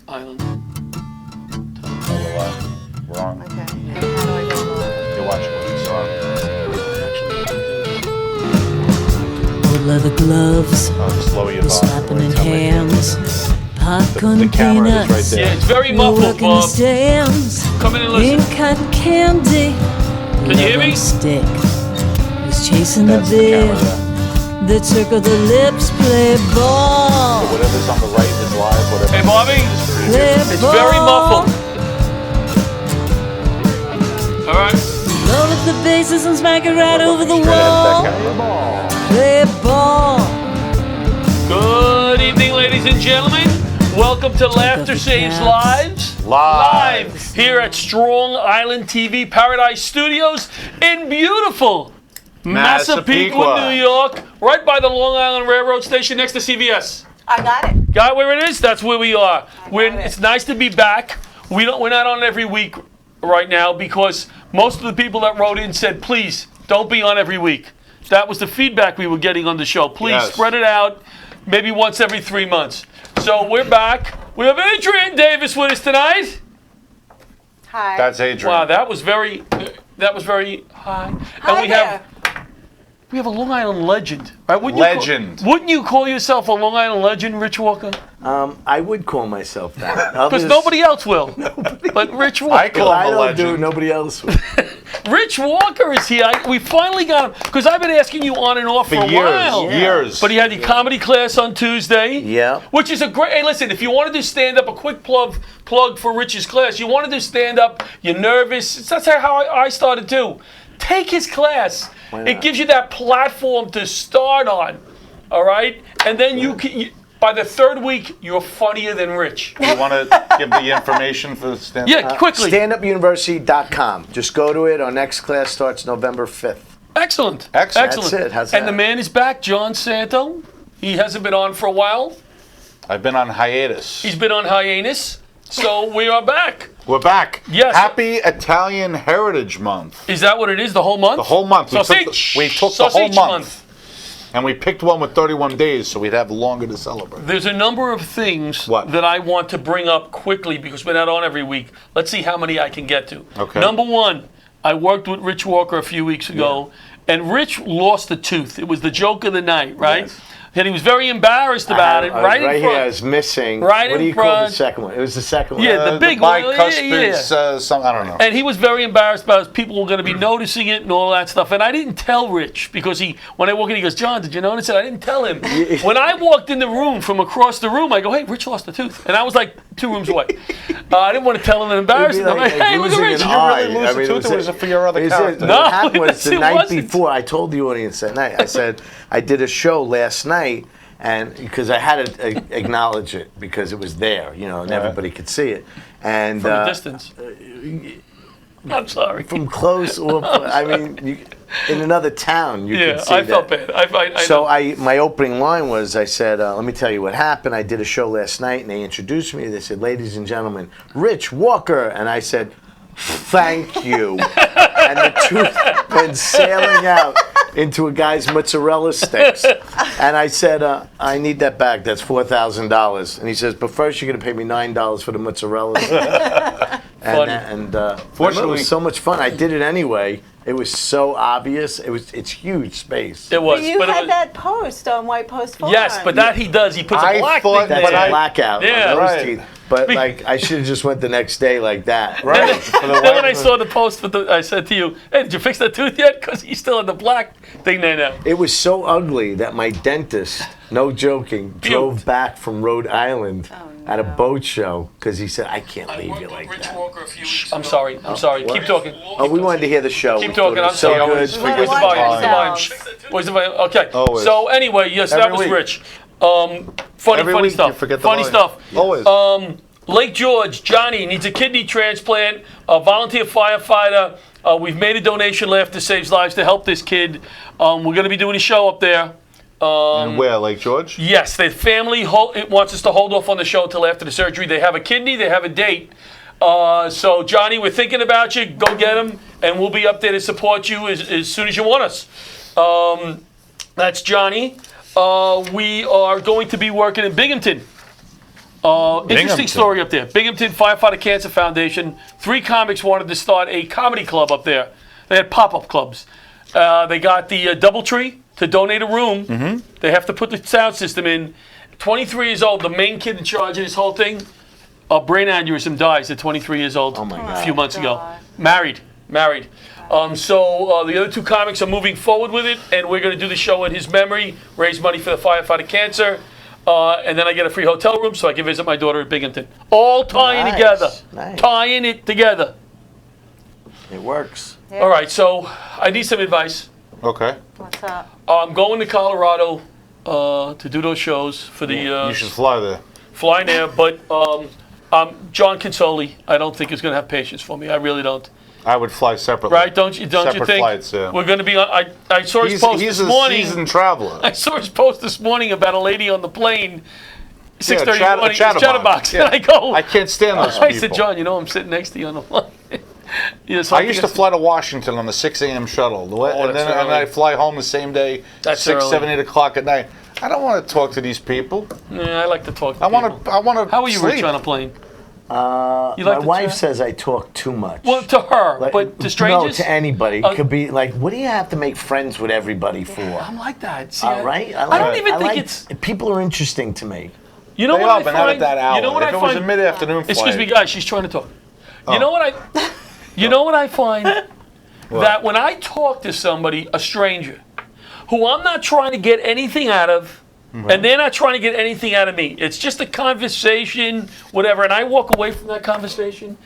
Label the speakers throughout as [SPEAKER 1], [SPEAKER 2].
[SPEAKER 1] Island.
[SPEAKER 2] We're on.
[SPEAKER 3] Okay. And how do I go live?
[SPEAKER 2] You're watching what you saw.
[SPEAKER 4] Old leather gloves,
[SPEAKER 2] Just lower your volume.
[SPEAKER 4] slapping in hands, popcorn
[SPEAKER 2] The camera is
[SPEAKER 4] peanuts,
[SPEAKER 2] right there.
[SPEAKER 1] Yeah, it's very muffled,
[SPEAKER 4] working the
[SPEAKER 1] Bob.
[SPEAKER 4] stands,
[SPEAKER 1] Come in and
[SPEAKER 4] ink
[SPEAKER 1] listen.
[SPEAKER 4] cotton candy,
[SPEAKER 1] Can you hear me?
[SPEAKER 4] stick. He's chasing the
[SPEAKER 2] That's the
[SPEAKER 4] beer,
[SPEAKER 2] camera there.
[SPEAKER 4] that circle the lips, play ball,
[SPEAKER 2] Whatever's on the right is live. Whatever.
[SPEAKER 1] Hey, Bobby.
[SPEAKER 4] play
[SPEAKER 1] It's
[SPEAKER 4] ball.
[SPEAKER 1] very muffled. All right.
[SPEAKER 4] Roll up the bases and smack it right over the
[SPEAKER 2] Straight at
[SPEAKER 4] wall.
[SPEAKER 2] that camera.
[SPEAKER 4] Play ball.
[SPEAKER 1] Good evening, ladies and gentlemen. Welcome to Laughter
[SPEAKER 4] the
[SPEAKER 1] Saves
[SPEAKER 4] cats.
[SPEAKER 1] Lives.
[SPEAKER 2] Live.
[SPEAKER 1] Here at Strong Island TV Paradise Studios in beautiful Massapequa, New York, right by the Long Island Railroad Station next to CVS.
[SPEAKER 3] I got it.
[SPEAKER 1] Got where it is? That's where we are.
[SPEAKER 3] got it.
[SPEAKER 1] It's nice to be back. We're not on every week right now because most of the people that wrote in said, please don't be on every week. That was the feedback we were getting on the show. Please
[SPEAKER 2] Yes.
[SPEAKER 1] spread it out, maybe once every 3 months. So we're back. We have Adrian Davis with us tonight.
[SPEAKER 3] Hi.
[SPEAKER 2] That's Adrian.
[SPEAKER 1] Wow, that was very high.
[SPEAKER 3] Hi
[SPEAKER 1] And
[SPEAKER 3] there.
[SPEAKER 1] we have a Long Island legend, right?
[SPEAKER 2] Legend.
[SPEAKER 1] Wouldn't you call yourself a Long Island legend, Rich Walker?
[SPEAKER 5] I would call myself that.
[SPEAKER 1] Because nobody else will. But Rich Walker.
[SPEAKER 2] I call
[SPEAKER 5] I
[SPEAKER 2] him a
[SPEAKER 5] don't do.
[SPEAKER 2] legend.
[SPEAKER 5] Nobody else would.
[SPEAKER 1] Rich Walker is here. We finally got him because I've been asking you on and off for a
[SPEAKER 2] years.
[SPEAKER 1] while.
[SPEAKER 2] Years.
[SPEAKER 1] But he had the comedy class on Tuesday.
[SPEAKER 5] Yeah.
[SPEAKER 1] Which is a great. Hey, listen, if you want to do stand up, a quick plug for Rich's class. You want to do stand up. You're nervous. That's how I started too. Take his class. It gives you that platform to start on. All right, and then you can. By the third week, you're funnier than Rich.
[SPEAKER 2] You want to give the information for the stand?
[SPEAKER 1] Yeah, quickly.
[SPEAKER 5] StandUpUniversity.com. Just go to it. Our next class starts November 5th.
[SPEAKER 1] Excellent.
[SPEAKER 2] Excellent.
[SPEAKER 1] Excellent.
[SPEAKER 5] That's it. How's
[SPEAKER 1] And
[SPEAKER 5] that?
[SPEAKER 1] the man is back, John Santo. He hasn't been on for a while.
[SPEAKER 2] I've been on hiatus.
[SPEAKER 1] He's been on hiatus. So we are back.
[SPEAKER 2] We're back.
[SPEAKER 1] Yes.
[SPEAKER 2] Happy Italian Heritage Month.
[SPEAKER 1] Is that what it is? The whole month?
[SPEAKER 2] The whole month. We took the whole
[SPEAKER 1] Sausage
[SPEAKER 2] month. And we picked one with 31 days, so we'd have longer to celebrate.
[SPEAKER 1] There's a number of things
[SPEAKER 2] What?
[SPEAKER 1] that I want to bring up quickly because we're not on every week. Let's see how many I can get to.
[SPEAKER 2] Okay.
[SPEAKER 1] Number one, I worked with Rich Walker a few weeks ago, and Rich lost a tooth. It was the joke of the night, right?
[SPEAKER 5] Yes.
[SPEAKER 1] And he was very embarrassed about it.
[SPEAKER 5] I was
[SPEAKER 1] Right in
[SPEAKER 5] right
[SPEAKER 1] front.
[SPEAKER 5] here. I was missing.
[SPEAKER 1] Right
[SPEAKER 5] what
[SPEAKER 1] in
[SPEAKER 5] do you call
[SPEAKER 1] front.
[SPEAKER 5] the second one? It was the second one.
[SPEAKER 1] Yeah, the big one.
[SPEAKER 2] bicuspid, something, I don't know.
[SPEAKER 1] And he was very embarrassed about it. People were going to be noticing it and all that stuff. And I didn't tell Rich because when I walked in, he goes, John, did you notice it? I didn't tell him. When I walked in the room from across the room, I go, hey, Rich lost a tooth. And I was like 2 rooms away. I didn't want to tell him and embarrass him. I'm like, hey, look at Rich.
[SPEAKER 2] Did you really lose a tooth, or was it for your other character?
[SPEAKER 1] No,
[SPEAKER 5] What happened was the
[SPEAKER 1] it
[SPEAKER 5] night
[SPEAKER 1] wasn't.
[SPEAKER 5] before, I told the audience that night, I said, I did a show last night, and because I had to acknowledge it because it was there, and everybody could see it. And
[SPEAKER 1] From a distance. I'm sorry.
[SPEAKER 5] from close, or I mean, in another town, you
[SPEAKER 1] Yeah,
[SPEAKER 5] could see
[SPEAKER 1] I
[SPEAKER 5] that.
[SPEAKER 1] felt bad. I
[SPEAKER 5] So
[SPEAKER 1] know.
[SPEAKER 5] my opening line was, I said, let me tell you what happened. I did a show last night, and they introduced me. They said, ladies and gentlemen, Rich Walker. And I said, thank you. And the tooth went sailing out into a guy's mozzarella sticks. And I said, I need that back. That's $4,000. And he says, but first you're going to pay me $9 for the mozzarella sticks.
[SPEAKER 1] Funny.
[SPEAKER 5] And fortunately, it was so much fun. I did it anyway. It was so obvious. It's huge space.
[SPEAKER 1] It was.
[SPEAKER 3] But you
[SPEAKER 1] it
[SPEAKER 3] had
[SPEAKER 1] was-
[SPEAKER 3] that post on White Post Forum.
[SPEAKER 1] Yes, but that he does. He puts a
[SPEAKER 2] I
[SPEAKER 1] black
[SPEAKER 2] thought
[SPEAKER 1] thing
[SPEAKER 5] That's
[SPEAKER 1] there.
[SPEAKER 5] a blackout
[SPEAKER 1] Yeah.
[SPEAKER 5] on those
[SPEAKER 2] Right.
[SPEAKER 5] teeth. But like, I should have just went the next day like that.
[SPEAKER 2] Right.
[SPEAKER 1] Then when I saw the post, I said to you, hey, did you fix that tooth yet? Because he's still in the black thing there now.
[SPEAKER 5] It was so ugly that my dentist, no joking, drove back from Rhode Island at a boat show because he said, I can't leave you like that.
[SPEAKER 1] I'm sorry. I'm sorry.
[SPEAKER 5] what?
[SPEAKER 1] Keep talking.
[SPEAKER 5] Oh, we wanted to hear the show.
[SPEAKER 1] Keep
[SPEAKER 5] We thought
[SPEAKER 1] talking.
[SPEAKER 5] it
[SPEAKER 1] I'm
[SPEAKER 5] was so
[SPEAKER 1] sorry.
[SPEAKER 5] good.
[SPEAKER 3] We wanna
[SPEAKER 1] Where's the
[SPEAKER 3] watch
[SPEAKER 1] volume? Where's the volume?
[SPEAKER 3] ourselves.
[SPEAKER 1] Where's the volume? Okay.
[SPEAKER 2] Always.
[SPEAKER 1] So anyway, yes, that
[SPEAKER 2] Every
[SPEAKER 1] was
[SPEAKER 2] week.
[SPEAKER 1] Rich. Funny
[SPEAKER 2] Every week you
[SPEAKER 1] stuff.
[SPEAKER 2] forget the
[SPEAKER 1] Funny
[SPEAKER 2] volume.
[SPEAKER 1] stuff.
[SPEAKER 2] Always.
[SPEAKER 1] Lake George, Johnny needs a kidney transplant. A volunteer firefighter. We've made a donation. Laughter Saves Lives to help this kid. We're going to be doing a show up there.
[SPEAKER 2] And where, Lake George?
[SPEAKER 1] Yes, the family it wants us to hold off on the show until after the surgery. They have a kidney. They have a date. So, Johnny, we're thinking about you. Go get him, and we'll be up there to support you as soon as you want us. That's Johnny. We are going to be working in Binghamton Interesting
[SPEAKER 2] Binghamton.
[SPEAKER 1] story up there. Binghamton Firefighter Cancer Foundation. 3 comics wanted to start a comedy club up there. They had pop-up clubs. They got the DoubleTree to donate a room. Mm-hmm. They have to put the sound system in. 23 years old, the main kid in charge of this whole thing, a brain aneurysm, dies at 23 years old.
[SPEAKER 5] Oh my
[SPEAKER 1] A
[SPEAKER 5] God.
[SPEAKER 1] few months ago.
[SPEAKER 3] God.
[SPEAKER 1] Married. So the other 2 comics are moving forward with it, and we're going to do the show in his memory, raise money for the firefighter cancer, and then I get a free hotel room so I can visit my daughter at Binghamton. All tying
[SPEAKER 5] Nice,
[SPEAKER 1] together.
[SPEAKER 5] nice.
[SPEAKER 1] Tying it together.
[SPEAKER 5] It works.
[SPEAKER 3] Yeah.
[SPEAKER 1] All right, so I need some advice.
[SPEAKER 2] Okay.
[SPEAKER 3] What's up?
[SPEAKER 1] I'm going to Colorado to do those shows for the
[SPEAKER 2] You should fly there.
[SPEAKER 1] flying there, but John Consoli, I don't think is going to have patience for me. I really don't.
[SPEAKER 2] I would fly separately.
[SPEAKER 1] Right? Don't you
[SPEAKER 2] Separate
[SPEAKER 1] think?
[SPEAKER 2] flights, yeah.
[SPEAKER 1] We're going to be on. I saw his post
[SPEAKER 2] He's
[SPEAKER 1] this
[SPEAKER 2] a
[SPEAKER 1] morning.
[SPEAKER 2] seasoned traveler.
[SPEAKER 1] I saw his post this morning about a lady on the plane. 6:30
[SPEAKER 2] chat-
[SPEAKER 1] morning,
[SPEAKER 2] chatterbox, yeah.
[SPEAKER 1] And I go.
[SPEAKER 2] I can't stand those
[SPEAKER 1] I
[SPEAKER 2] people.
[SPEAKER 1] said, John, you know I'm sitting next to you on the plane. Yeah, so
[SPEAKER 2] I
[SPEAKER 1] think
[SPEAKER 2] used to
[SPEAKER 1] it's-
[SPEAKER 2] fly to Washington on the 6 a.m. shuttle, and
[SPEAKER 1] that's
[SPEAKER 2] then
[SPEAKER 1] early.
[SPEAKER 2] I fly home the same day,
[SPEAKER 1] That's
[SPEAKER 2] 6,
[SPEAKER 1] early.
[SPEAKER 2] 7, 8 o'clock at night. I don't want to talk to these people.
[SPEAKER 1] Yeah, I like to talk. To
[SPEAKER 2] I
[SPEAKER 1] people.
[SPEAKER 2] want to. I want to.
[SPEAKER 1] How are you,
[SPEAKER 2] sleep.
[SPEAKER 1] Rich, on a plane? You
[SPEAKER 5] My
[SPEAKER 1] like to
[SPEAKER 5] wife
[SPEAKER 1] chat?
[SPEAKER 5] says I talk too much.
[SPEAKER 1] Well, to her,
[SPEAKER 5] Like,
[SPEAKER 1] but to strangers.
[SPEAKER 5] No, to anybody.
[SPEAKER 1] Uh,
[SPEAKER 5] It could be like, what do you have to make friends with everybody for?
[SPEAKER 1] I'm like that. See,
[SPEAKER 5] All right?
[SPEAKER 1] I don't even think it's.
[SPEAKER 5] People are interesting to me.
[SPEAKER 1] You know
[SPEAKER 2] They
[SPEAKER 1] what
[SPEAKER 2] are,
[SPEAKER 1] I
[SPEAKER 2] but not at
[SPEAKER 1] find?
[SPEAKER 2] that hour.
[SPEAKER 1] You know what
[SPEAKER 2] if
[SPEAKER 1] I
[SPEAKER 2] it was
[SPEAKER 1] find?
[SPEAKER 2] a mid-afternoon flight.
[SPEAKER 1] Excuse me, guys. She's trying to talk.
[SPEAKER 2] Oh.
[SPEAKER 1] You know what I? You know what I find? That when I talk to somebody, a stranger, who I'm not trying to get anything out of, and they're not trying to get anything out of me. It's just a conversation, whatever. And I walk away from that conversation,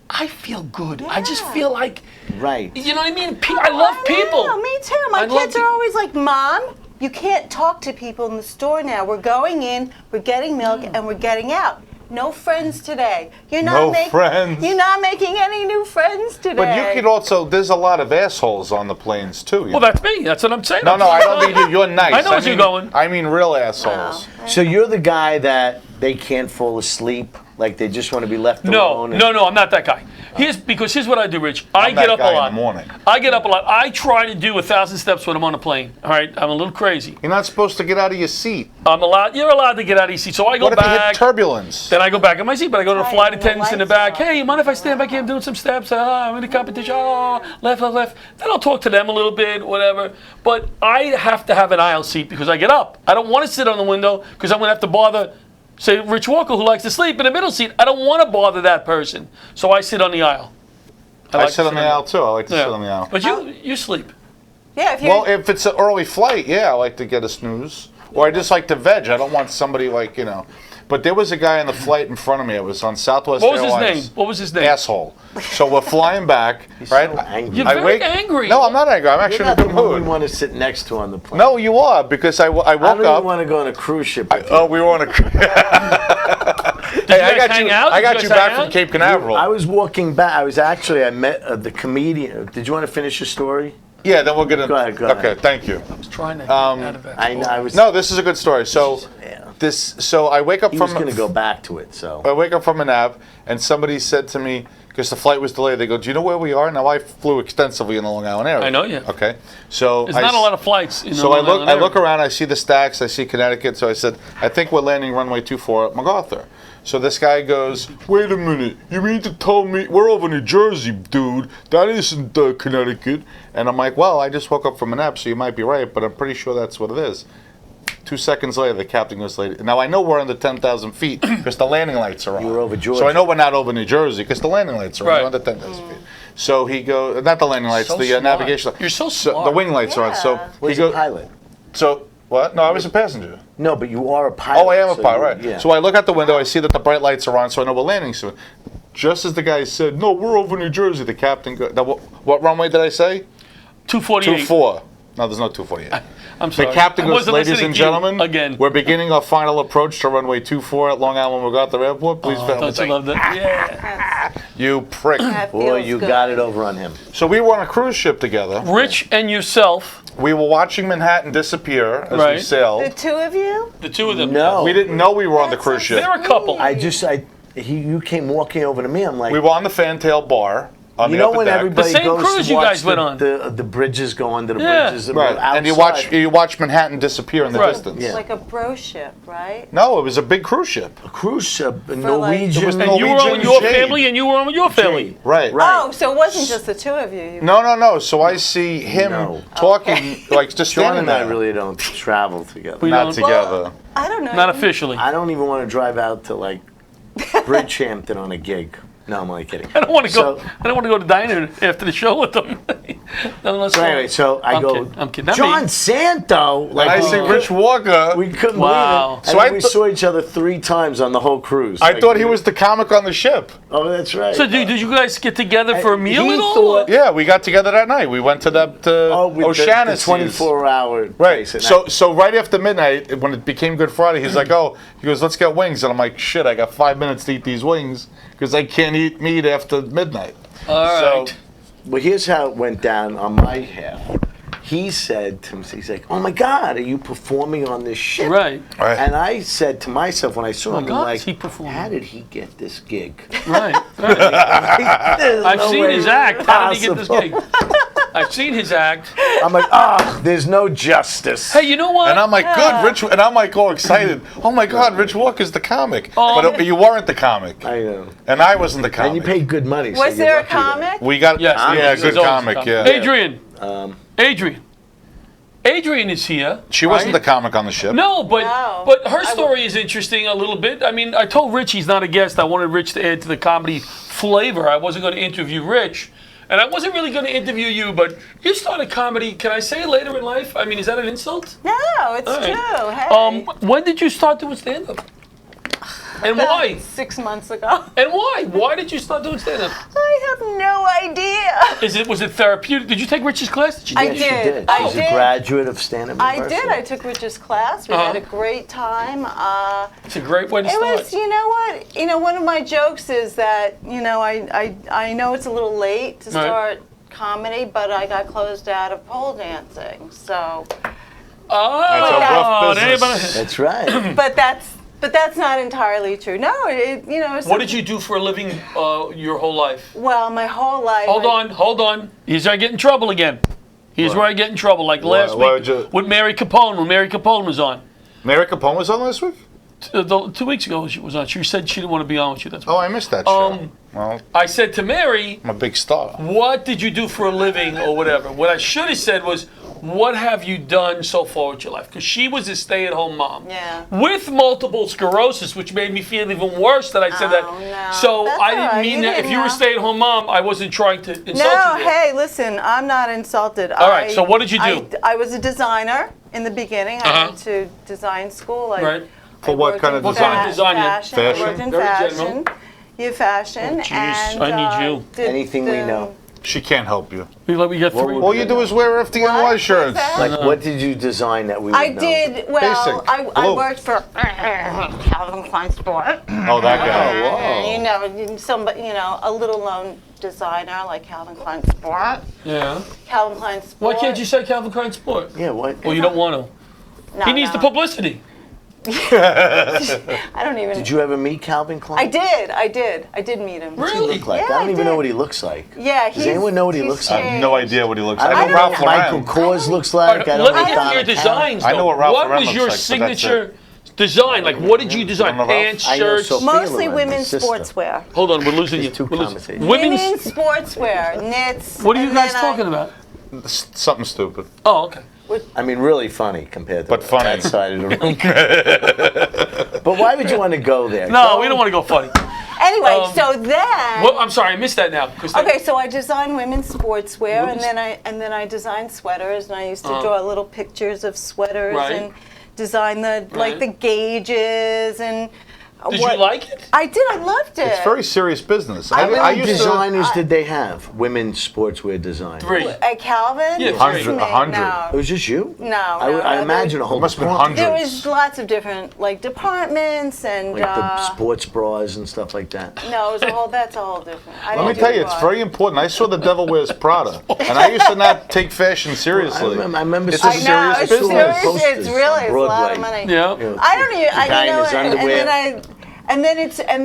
[SPEAKER 1] I feel good. I just
[SPEAKER 3] Yeah.
[SPEAKER 1] feel like,
[SPEAKER 5] Right.
[SPEAKER 1] you know what I mean? I love people.
[SPEAKER 3] know, me too. My
[SPEAKER 1] I love
[SPEAKER 3] kids are
[SPEAKER 1] pe-
[SPEAKER 3] always like, Mom, you can't talk to people in the store now. We're going in, we're getting milk, and we're getting out. No friends today. You're not
[SPEAKER 2] No
[SPEAKER 3] making
[SPEAKER 2] friends.
[SPEAKER 3] You're not making any new friends today.
[SPEAKER 2] But you could also. There's a lot of assholes on the planes too.
[SPEAKER 1] Well, that's me. That's what I'm saying.
[SPEAKER 2] no, I don't mean you. You're nice.
[SPEAKER 1] I know where you're going.
[SPEAKER 2] I mean real assholes.
[SPEAKER 5] So you're the guy that they can't fall asleep, like they just want to be left
[SPEAKER 1] No,
[SPEAKER 5] alone.
[SPEAKER 1] no, I'm not that guy. Here's what I do, Rich. I
[SPEAKER 2] I'm
[SPEAKER 1] get
[SPEAKER 2] that
[SPEAKER 1] up
[SPEAKER 2] guy
[SPEAKER 1] a lot.
[SPEAKER 2] in the morning.
[SPEAKER 1] I get up a lot. I try to do 1,000 steps when I'm on a plane. All right, I'm a little crazy.
[SPEAKER 2] You're not supposed to get out of your seat.
[SPEAKER 1] You're allowed to get out of your seat. So I go
[SPEAKER 2] What if you hit
[SPEAKER 1] back.
[SPEAKER 2] turbulence?
[SPEAKER 1] Then I go back in my seat, but I go to the
[SPEAKER 3] Right,
[SPEAKER 1] flight
[SPEAKER 3] and the
[SPEAKER 1] attendants in the
[SPEAKER 3] lights
[SPEAKER 1] back.
[SPEAKER 3] off.
[SPEAKER 1] Hey, you mind if I stand back here? I'm doing some steps. I'm in the competition. Left. Then I'll talk to them a little bit, whatever. But I have to have an aisle seat because I get up. I don't want to sit on the window because I'm going to have to bother, say, Rich Walker, who likes to sleep in the middle seat. I don't want to bother that person. So I sit on the aisle.
[SPEAKER 2] I
[SPEAKER 1] like to
[SPEAKER 2] sit on the aisle too. I like to
[SPEAKER 1] Yeah.
[SPEAKER 2] sit on the aisle.
[SPEAKER 1] But you sleep.
[SPEAKER 3] yeah, if you're
[SPEAKER 2] Well, if it's an early flight, yeah, I like to get a snooze. Or I just like to veg. I don't want somebody like, you know. But there was a guy on the flight in front of me. It was on Southwest
[SPEAKER 1] What was his
[SPEAKER 2] Airlines.
[SPEAKER 1] name? What was his name?
[SPEAKER 2] Asshole. So we're flying back,
[SPEAKER 5] He's
[SPEAKER 2] right?
[SPEAKER 5] so angry.
[SPEAKER 1] You're
[SPEAKER 2] I
[SPEAKER 1] very
[SPEAKER 2] wake-
[SPEAKER 1] angry.
[SPEAKER 2] No, I'm not angry. I'm
[SPEAKER 5] You're
[SPEAKER 2] actually
[SPEAKER 5] not
[SPEAKER 2] in a
[SPEAKER 5] the
[SPEAKER 2] good
[SPEAKER 5] one we
[SPEAKER 2] mood.
[SPEAKER 5] want to sit next to on the plane.
[SPEAKER 2] No, you are, because I woke
[SPEAKER 5] I don't even
[SPEAKER 2] up.
[SPEAKER 5] want to go on a cruise ship. With
[SPEAKER 2] Oh, we were on a. Hey, I
[SPEAKER 1] guys
[SPEAKER 2] got
[SPEAKER 1] hang
[SPEAKER 2] you.
[SPEAKER 1] out?
[SPEAKER 2] I
[SPEAKER 1] Did you
[SPEAKER 2] got you
[SPEAKER 1] guys
[SPEAKER 2] back
[SPEAKER 1] hang
[SPEAKER 2] from
[SPEAKER 1] out?
[SPEAKER 2] Cape Canaveral.
[SPEAKER 5] I was walking back. I met the comedian. Did you want to finish your story?
[SPEAKER 2] Yeah, then we're gonna.
[SPEAKER 5] Go ahead, go
[SPEAKER 2] okay,
[SPEAKER 5] ahead.
[SPEAKER 2] thank you.
[SPEAKER 1] I was trying to get out of that.
[SPEAKER 5] I was.
[SPEAKER 2] No, this is a good story. So,
[SPEAKER 5] Yeah.
[SPEAKER 2] So I wake up
[SPEAKER 5] He
[SPEAKER 2] from.
[SPEAKER 5] was going to go back to it. So.
[SPEAKER 2] I wake up from a nap, and somebody said to me, because the flight was delayed, they go, "Do you know where we are?" Now I flew extensively in the Long Island area.
[SPEAKER 1] I know you.
[SPEAKER 2] Okay, so
[SPEAKER 1] There's not a lot of flights. In the
[SPEAKER 2] So I
[SPEAKER 1] Long
[SPEAKER 2] look.
[SPEAKER 1] Island
[SPEAKER 2] I look
[SPEAKER 1] area.
[SPEAKER 2] around. I see the stacks. I see Connecticut. So I said, "I think we're landing runway 24 at MacArthur." So this guy goes, "Wait a minute. You mean to tell me we're over New Jersey, dude? That isn't Connecticut." And I'm like, "Well, I just woke up from a nap, so you might be right, but I'm pretty sure that's what it is." 2 seconds later, the captain goes, "Lady." Now I know we're under 10,000 feet because the landing lights are on.
[SPEAKER 5] You were over Georgia.
[SPEAKER 2] So I know we're not over New Jersey because the landing lights are on.
[SPEAKER 1] Right.
[SPEAKER 2] We're under 10,000 feet. So he goes, not the landing lights,
[SPEAKER 1] So
[SPEAKER 2] the
[SPEAKER 1] smart.
[SPEAKER 2] navigation.
[SPEAKER 1] You're so
[SPEAKER 2] The
[SPEAKER 1] smart.
[SPEAKER 2] wing lights are on. So
[SPEAKER 3] Yeah.
[SPEAKER 5] Was
[SPEAKER 2] he
[SPEAKER 5] a
[SPEAKER 2] goes.
[SPEAKER 5] pilot?
[SPEAKER 2] So what? No, I was a passenger.
[SPEAKER 5] No, but you are a pilot.
[SPEAKER 2] Oh, I am a
[SPEAKER 5] so
[SPEAKER 2] pilot,
[SPEAKER 5] you-
[SPEAKER 2] right?
[SPEAKER 5] Yeah.
[SPEAKER 2] So I look out the window. I see that the bright lights are on, so I know we're landing soon. Just as the guy said, "No, we're over New Jersey," the captain goes. Now, what runway did I say?
[SPEAKER 1] 248.
[SPEAKER 2] 24. No, there's no 248.
[SPEAKER 1] I'm
[SPEAKER 2] The
[SPEAKER 1] sorry.
[SPEAKER 2] captain
[SPEAKER 1] I
[SPEAKER 2] goes,
[SPEAKER 1] wasn't
[SPEAKER 2] "Ladies
[SPEAKER 1] listening
[SPEAKER 2] and
[SPEAKER 1] to you
[SPEAKER 2] gentlemen,
[SPEAKER 1] again.
[SPEAKER 2] we're beginning our final approach to runway 24 at Long Island MacArthur Airport. Please fail
[SPEAKER 1] Don't you love that? Yeah.
[SPEAKER 2] You prick."
[SPEAKER 3] that
[SPEAKER 5] Boy,
[SPEAKER 3] feels
[SPEAKER 5] you
[SPEAKER 3] good.
[SPEAKER 5] got it over on him.
[SPEAKER 2] So we were on a cruise ship together.
[SPEAKER 1] Rich and yourself,
[SPEAKER 2] We were watching Manhattan disappear as we
[SPEAKER 1] Right.
[SPEAKER 3] The
[SPEAKER 2] sailed.
[SPEAKER 3] two of you?
[SPEAKER 1] the two of them.
[SPEAKER 5] No.
[SPEAKER 2] We didn't know we were on the
[SPEAKER 3] That's
[SPEAKER 2] cruise
[SPEAKER 3] so
[SPEAKER 2] ship.
[SPEAKER 1] They're a couple.
[SPEAKER 5] You came walking over to me. I'm like,
[SPEAKER 2] We were on the Fantail bar. on
[SPEAKER 5] You
[SPEAKER 2] the
[SPEAKER 5] know
[SPEAKER 2] upper
[SPEAKER 5] when
[SPEAKER 2] deck.
[SPEAKER 5] everybody
[SPEAKER 1] The same
[SPEAKER 5] goes
[SPEAKER 1] cruise
[SPEAKER 5] to
[SPEAKER 1] you
[SPEAKER 5] watch
[SPEAKER 1] guys went on.
[SPEAKER 5] the bridges go under the
[SPEAKER 1] Yeah.
[SPEAKER 5] bridges.
[SPEAKER 2] Right, and you watch Manhattan disappear in the
[SPEAKER 1] Right.
[SPEAKER 2] distance.
[SPEAKER 5] Yeah.
[SPEAKER 3] Like a bro ship, right?
[SPEAKER 2] No, it was a big cruise ship.
[SPEAKER 5] a cruise ship, a
[SPEAKER 3] like-
[SPEAKER 5] Norwegian.
[SPEAKER 2] It was
[SPEAKER 1] And you were on with
[SPEAKER 2] Norwegian
[SPEAKER 1] your
[SPEAKER 2] Jade.
[SPEAKER 1] family, and you were on with your family.
[SPEAKER 2] Right.
[SPEAKER 5] Right.
[SPEAKER 3] Oh, so it wasn't just the two of you.
[SPEAKER 2] No. So I see him
[SPEAKER 5] No.
[SPEAKER 2] talking, like just
[SPEAKER 5] John
[SPEAKER 2] standing
[SPEAKER 5] and I
[SPEAKER 2] there.
[SPEAKER 5] really don't travel together.
[SPEAKER 1] We
[SPEAKER 2] Not
[SPEAKER 1] don't-
[SPEAKER 2] together.
[SPEAKER 3] I don't know.
[SPEAKER 1] Not officially.
[SPEAKER 5] I don't even want to drive out to like Bridgehampton on a gig. No, I'm only kidding.
[SPEAKER 1] I don't want to go.
[SPEAKER 5] So-
[SPEAKER 1] I don't want to go to diner after the show with them. No, let's
[SPEAKER 5] So
[SPEAKER 1] go.
[SPEAKER 5] anyway, so I
[SPEAKER 1] I'm
[SPEAKER 5] go.
[SPEAKER 1] kidding, I'm kidding. Not
[SPEAKER 5] John
[SPEAKER 1] me.
[SPEAKER 5] Santo.
[SPEAKER 2] And
[SPEAKER 5] Like
[SPEAKER 2] I see Rich Walker.
[SPEAKER 5] we couldn't
[SPEAKER 1] Wow.
[SPEAKER 5] believe it.
[SPEAKER 2] So
[SPEAKER 5] And
[SPEAKER 2] I
[SPEAKER 5] then we
[SPEAKER 2] th-
[SPEAKER 5] saw each other 3 times on the whole cruise.
[SPEAKER 2] I
[SPEAKER 5] Like,
[SPEAKER 2] thought he was the comic on the ship.
[SPEAKER 5] Oh, that's right.
[SPEAKER 1] So, did you guys get together for a meal
[SPEAKER 5] He
[SPEAKER 1] at all?
[SPEAKER 5] thought-
[SPEAKER 2] Yeah, we got together that night. We went to that
[SPEAKER 5] with
[SPEAKER 2] O'Shaughnessy's.
[SPEAKER 5] the 24-hour
[SPEAKER 2] Right.
[SPEAKER 5] place. And
[SPEAKER 2] So right after midnight, when it became Good Friday, he's like, "Oh," he goes, "Let's get wings," and I'm like, "Shit, I got 5 minutes to eat these wings because I can't eat meat after midnight."
[SPEAKER 1] All right.
[SPEAKER 2] So
[SPEAKER 5] Well, here's how it went down on my half. He said to me, he's like, "Oh my God, are you performing on this ship?"
[SPEAKER 1] Right.
[SPEAKER 2] Right.
[SPEAKER 5] And I said to myself when I saw him,
[SPEAKER 1] God,
[SPEAKER 5] I'm like,
[SPEAKER 1] is he performing?
[SPEAKER 5] "How did he get this gig?"
[SPEAKER 1] Right. I've
[SPEAKER 5] I've
[SPEAKER 1] seen his act. How did he get this gig? I've seen his act.
[SPEAKER 5] I'm like, there's no justice.
[SPEAKER 1] Hey, you know what?
[SPEAKER 2] and I'm like, "Good, Rich," and I'm like all excited. "Oh my God, Rich Walker's the comic," but you weren't the comic,
[SPEAKER 5] I know.
[SPEAKER 2] and I wasn't the comic.
[SPEAKER 5] And you paid good money. so
[SPEAKER 3] Was
[SPEAKER 5] you're
[SPEAKER 3] there a
[SPEAKER 5] lucky there.
[SPEAKER 3] comic?
[SPEAKER 2] We got
[SPEAKER 1] Yes,
[SPEAKER 2] yeah,
[SPEAKER 1] there's
[SPEAKER 2] good
[SPEAKER 1] always a
[SPEAKER 2] comic. Yeah,
[SPEAKER 1] Adrian. Adrian. Adrian is here.
[SPEAKER 2] she wasn't the
[SPEAKER 1] right?
[SPEAKER 2] comic on the ship.
[SPEAKER 1] No, but
[SPEAKER 3] No.
[SPEAKER 1] but her story is interesting a little bit. I mean, I told Rich he's not a guest. I wanted Rich to add to the comedy flavor. I wasn't going to interview Rich, and I wasn't really going to interview you. But you started comedy. Can I say later in life? I mean, is that an insult?
[SPEAKER 3] No, it's
[SPEAKER 1] All right.
[SPEAKER 3] true. Hey.
[SPEAKER 1] When did you start doing stand-up? And
[SPEAKER 3] About
[SPEAKER 1] why?
[SPEAKER 3] 6 months ago.
[SPEAKER 1] And why? Why did you start doing stand-up?
[SPEAKER 3] I have no idea.
[SPEAKER 1] Was it therapeutic? Did you take Rich's class? Did you
[SPEAKER 3] I
[SPEAKER 5] Yes, you
[SPEAKER 3] did.
[SPEAKER 5] did.
[SPEAKER 3] I
[SPEAKER 5] She's
[SPEAKER 3] did.
[SPEAKER 5] a graduate of stand-up
[SPEAKER 3] I
[SPEAKER 5] University.
[SPEAKER 3] did. I took Rich's class. We had a great time.
[SPEAKER 1] It's a great way to
[SPEAKER 3] It
[SPEAKER 1] start.
[SPEAKER 3] was, you know what? You know, one of my jokes is that, you know, I know it's a little late to
[SPEAKER 1] Right.
[SPEAKER 3] start comedy, but I got closed out of pole dancing. So,
[SPEAKER 1] Oh,
[SPEAKER 2] That's a rough
[SPEAKER 1] there you
[SPEAKER 2] business.
[SPEAKER 1] go.
[SPEAKER 5] That's right.
[SPEAKER 3] but that's not entirely true. No, you know.
[SPEAKER 1] What did you do for a living your whole life?
[SPEAKER 3] Well, my whole life.
[SPEAKER 1] Hold on. Here's where I get in trouble again. Here's where I get in trouble. Like last
[SPEAKER 2] why
[SPEAKER 1] week
[SPEAKER 2] would you-
[SPEAKER 1] with Mary Capone, when Mary Capone was on.
[SPEAKER 2] Mary Capone was on last week.
[SPEAKER 1] 2 weeks ago she was on. She said she didn't want to be on with you. That's why.
[SPEAKER 2] Oh, I missed that show. Well,
[SPEAKER 1] I said to Mary,
[SPEAKER 2] I'm a big star.
[SPEAKER 1] what did you do for a living or whatever? What I should have said was, what have you done so far with your life? Because she was a stay-at-home mom.
[SPEAKER 3] Yeah.
[SPEAKER 1] With multiple sclerosis, which made me feel even worse that I said that.
[SPEAKER 3] No.
[SPEAKER 1] So
[SPEAKER 3] That's
[SPEAKER 1] I
[SPEAKER 3] all
[SPEAKER 1] didn't
[SPEAKER 3] right.
[SPEAKER 1] mean
[SPEAKER 3] You
[SPEAKER 1] that. If
[SPEAKER 3] didn't
[SPEAKER 1] you were a
[SPEAKER 3] know.
[SPEAKER 1] stay-at-home mom, I wasn't trying to insult
[SPEAKER 3] No,
[SPEAKER 1] you.
[SPEAKER 3] hey, listen, I'm not insulted.
[SPEAKER 1] All right, so what did you do?
[SPEAKER 3] I was a designer in the beginning. I went to design school.
[SPEAKER 1] Right.
[SPEAKER 2] For
[SPEAKER 3] I
[SPEAKER 2] what
[SPEAKER 3] worked
[SPEAKER 2] kind
[SPEAKER 3] in
[SPEAKER 2] of design?
[SPEAKER 1] What kind of design?
[SPEAKER 3] Fashion.
[SPEAKER 2] Fashion?
[SPEAKER 3] I worked in
[SPEAKER 1] Very
[SPEAKER 3] fashion.
[SPEAKER 1] general.
[SPEAKER 3] You fashion.
[SPEAKER 1] Oh, jeez,
[SPEAKER 3] and,
[SPEAKER 1] I need you.
[SPEAKER 3] did
[SPEAKER 5] Anything we
[SPEAKER 3] the-
[SPEAKER 5] know.
[SPEAKER 2] She can't help you.
[SPEAKER 1] We got
[SPEAKER 5] What
[SPEAKER 1] three.
[SPEAKER 5] would-
[SPEAKER 2] All you do is wear FDNY
[SPEAKER 3] What?
[SPEAKER 2] shirts.
[SPEAKER 3] What's that?
[SPEAKER 5] Like, what did you design that we would
[SPEAKER 3] I
[SPEAKER 5] know?
[SPEAKER 3] did, well,
[SPEAKER 2] Basic.
[SPEAKER 3] I
[SPEAKER 2] Blue.
[SPEAKER 3] worked for Calvin Klein Sport.
[SPEAKER 2] Oh, that guy.
[SPEAKER 5] whoa.
[SPEAKER 3] You know, somebody, you know, a little known designer like Calvin Klein Sport.
[SPEAKER 1] Yeah.
[SPEAKER 3] Calvin Klein Sport.
[SPEAKER 1] Why can't you say Calvin Klein Sport?
[SPEAKER 5] Yeah, what?
[SPEAKER 1] Well, you don't want to.
[SPEAKER 3] No,
[SPEAKER 1] He needs
[SPEAKER 3] no.
[SPEAKER 1] the publicity.
[SPEAKER 3] I don't even.
[SPEAKER 5] Did you ever meet Calvin Klein?
[SPEAKER 3] I did meet him.
[SPEAKER 5] What's he
[SPEAKER 1] Really?
[SPEAKER 5] look like?
[SPEAKER 3] Yeah,
[SPEAKER 5] I don't
[SPEAKER 3] I
[SPEAKER 5] even know
[SPEAKER 3] did.
[SPEAKER 5] what he looks like.
[SPEAKER 3] Yeah,
[SPEAKER 5] Does anyone know what he looks
[SPEAKER 2] I
[SPEAKER 5] like?
[SPEAKER 2] have no idea what he looks like.
[SPEAKER 5] I
[SPEAKER 2] I
[SPEAKER 5] don't
[SPEAKER 2] know
[SPEAKER 5] know
[SPEAKER 2] Ralph
[SPEAKER 5] what Michael
[SPEAKER 2] Lauren.
[SPEAKER 5] Kors looks like. I don't
[SPEAKER 1] Let
[SPEAKER 5] know
[SPEAKER 1] me
[SPEAKER 5] what
[SPEAKER 1] get
[SPEAKER 5] Donna
[SPEAKER 1] your designs.
[SPEAKER 2] I know
[SPEAKER 1] though.
[SPEAKER 2] what Ralph
[SPEAKER 1] What
[SPEAKER 2] Lauren
[SPEAKER 1] was
[SPEAKER 2] looks
[SPEAKER 1] your
[SPEAKER 2] like, but that's
[SPEAKER 1] signature design? Like, what did you design?
[SPEAKER 2] don't know Ralph.
[SPEAKER 1] Pants,
[SPEAKER 5] I know
[SPEAKER 1] shirts.
[SPEAKER 5] Sophia
[SPEAKER 3] Mostly
[SPEAKER 5] Loren,
[SPEAKER 3] women's
[SPEAKER 5] his sister.
[SPEAKER 3] sportswear.
[SPEAKER 1] Hold on, we're losing you.
[SPEAKER 5] There's two
[SPEAKER 1] We're losing-
[SPEAKER 5] conversations.
[SPEAKER 1] Women's.
[SPEAKER 3] Sportswear, knits.
[SPEAKER 1] What are you
[SPEAKER 3] and
[SPEAKER 1] guys
[SPEAKER 3] then
[SPEAKER 1] talking about?
[SPEAKER 2] Something stupid,
[SPEAKER 1] Oh, okay.
[SPEAKER 5] I mean, really funny compared to
[SPEAKER 2] but funny.
[SPEAKER 5] that side of the room. But why would you want to go there?
[SPEAKER 1] No, we don't want to go funny.
[SPEAKER 3] Anyway, so then.
[SPEAKER 1] Well, I'm sorry, I missed that now.
[SPEAKER 3] Okay, so I designed women's sportswear,
[SPEAKER 1] Women's-
[SPEAKER 3] and then I designed sweaters, and I used to draw little pictures of sweaters
[SPEAKER 1] Right.
[SPEAKER 3] and design the
[SPEAKER 1] Right.
[SPEAKER 3] the gauges and.
[SPEAKER 1] Did you like it?
[SPEAKER 3] I did. I loved it.
[SPEAKER 2] It's very serious business.
[SPEAKER 3] I
[SPEAKER 5] How
[SPEAKER 3] really
[SPEAKER 2] I
[SPEAKER 5] many
[SPEAKER 2] used to.
[SPEAKER 5] designers did they have? Women's sportswear design.
[SPEAKER 1] 3.
[SPEAKER 3] At Calvin?
[SPEAKER 1] Yeah,
[SPEAKER 3] It was
[SPEAKER 2] 100,
[SPEAKER 3] me.
[SPEAKER 2] 100.
[SPEAKER 5] It
[SPEAKER 3] No.
[SPEAKER 5] was just you?
[SPEAKER 3] No,
[SPEAKER 5] I,
[SPEAKER 3] no,
[SPEAKER 5] I
[SPEAKER 3] no,
[SPEAKER 5] imagine a whole.
[SPEAKER 2] It must have been
[SPEAKER 5] department.
[SPEAKER 2] hundreds.
[SPEAKER 3] There was lots of different like departments and
[SPEAKER 5] Like the sports bras and stuff like that.
[SPEAKER 3] no, it was a whole. That's a whole different. I
[SPEAKER 2] Let
[SPEAKER 3] didn't
[SPEAKER 2] me
[SPEAKER 3] do
[SPEAKER 2] tell you, it's
[SPEAKER 3] bras.
[SPEAKER 2] very important. I saw The Devil Wears Prada, and I used to not take fashion seriously.
[SPEAKER 5] I remember
[SPEAKER 2] It's
[SPEAKER 5] seeing
[SPEAKER 2] a
[SPEAKER 3] I know
[SPEAKER 2] serious
[SPEAKER 3] it's
[SPEAKER 2] business.
[SPEAKER 3] serious.
[SPEAKER 5] posters
[SPEAKER 3] It's really
[SPEAKER 5] on
[SPEAKER 3] it's a lot
[SPEAKER 5] Broadway.
[SPEAKER 3] of money.
[SPEAKER 1] Yeah.
[SPEAKER 3] I don't even.
[SPEAKER 5] The guy in his underwear.
[SPEAKER 3] And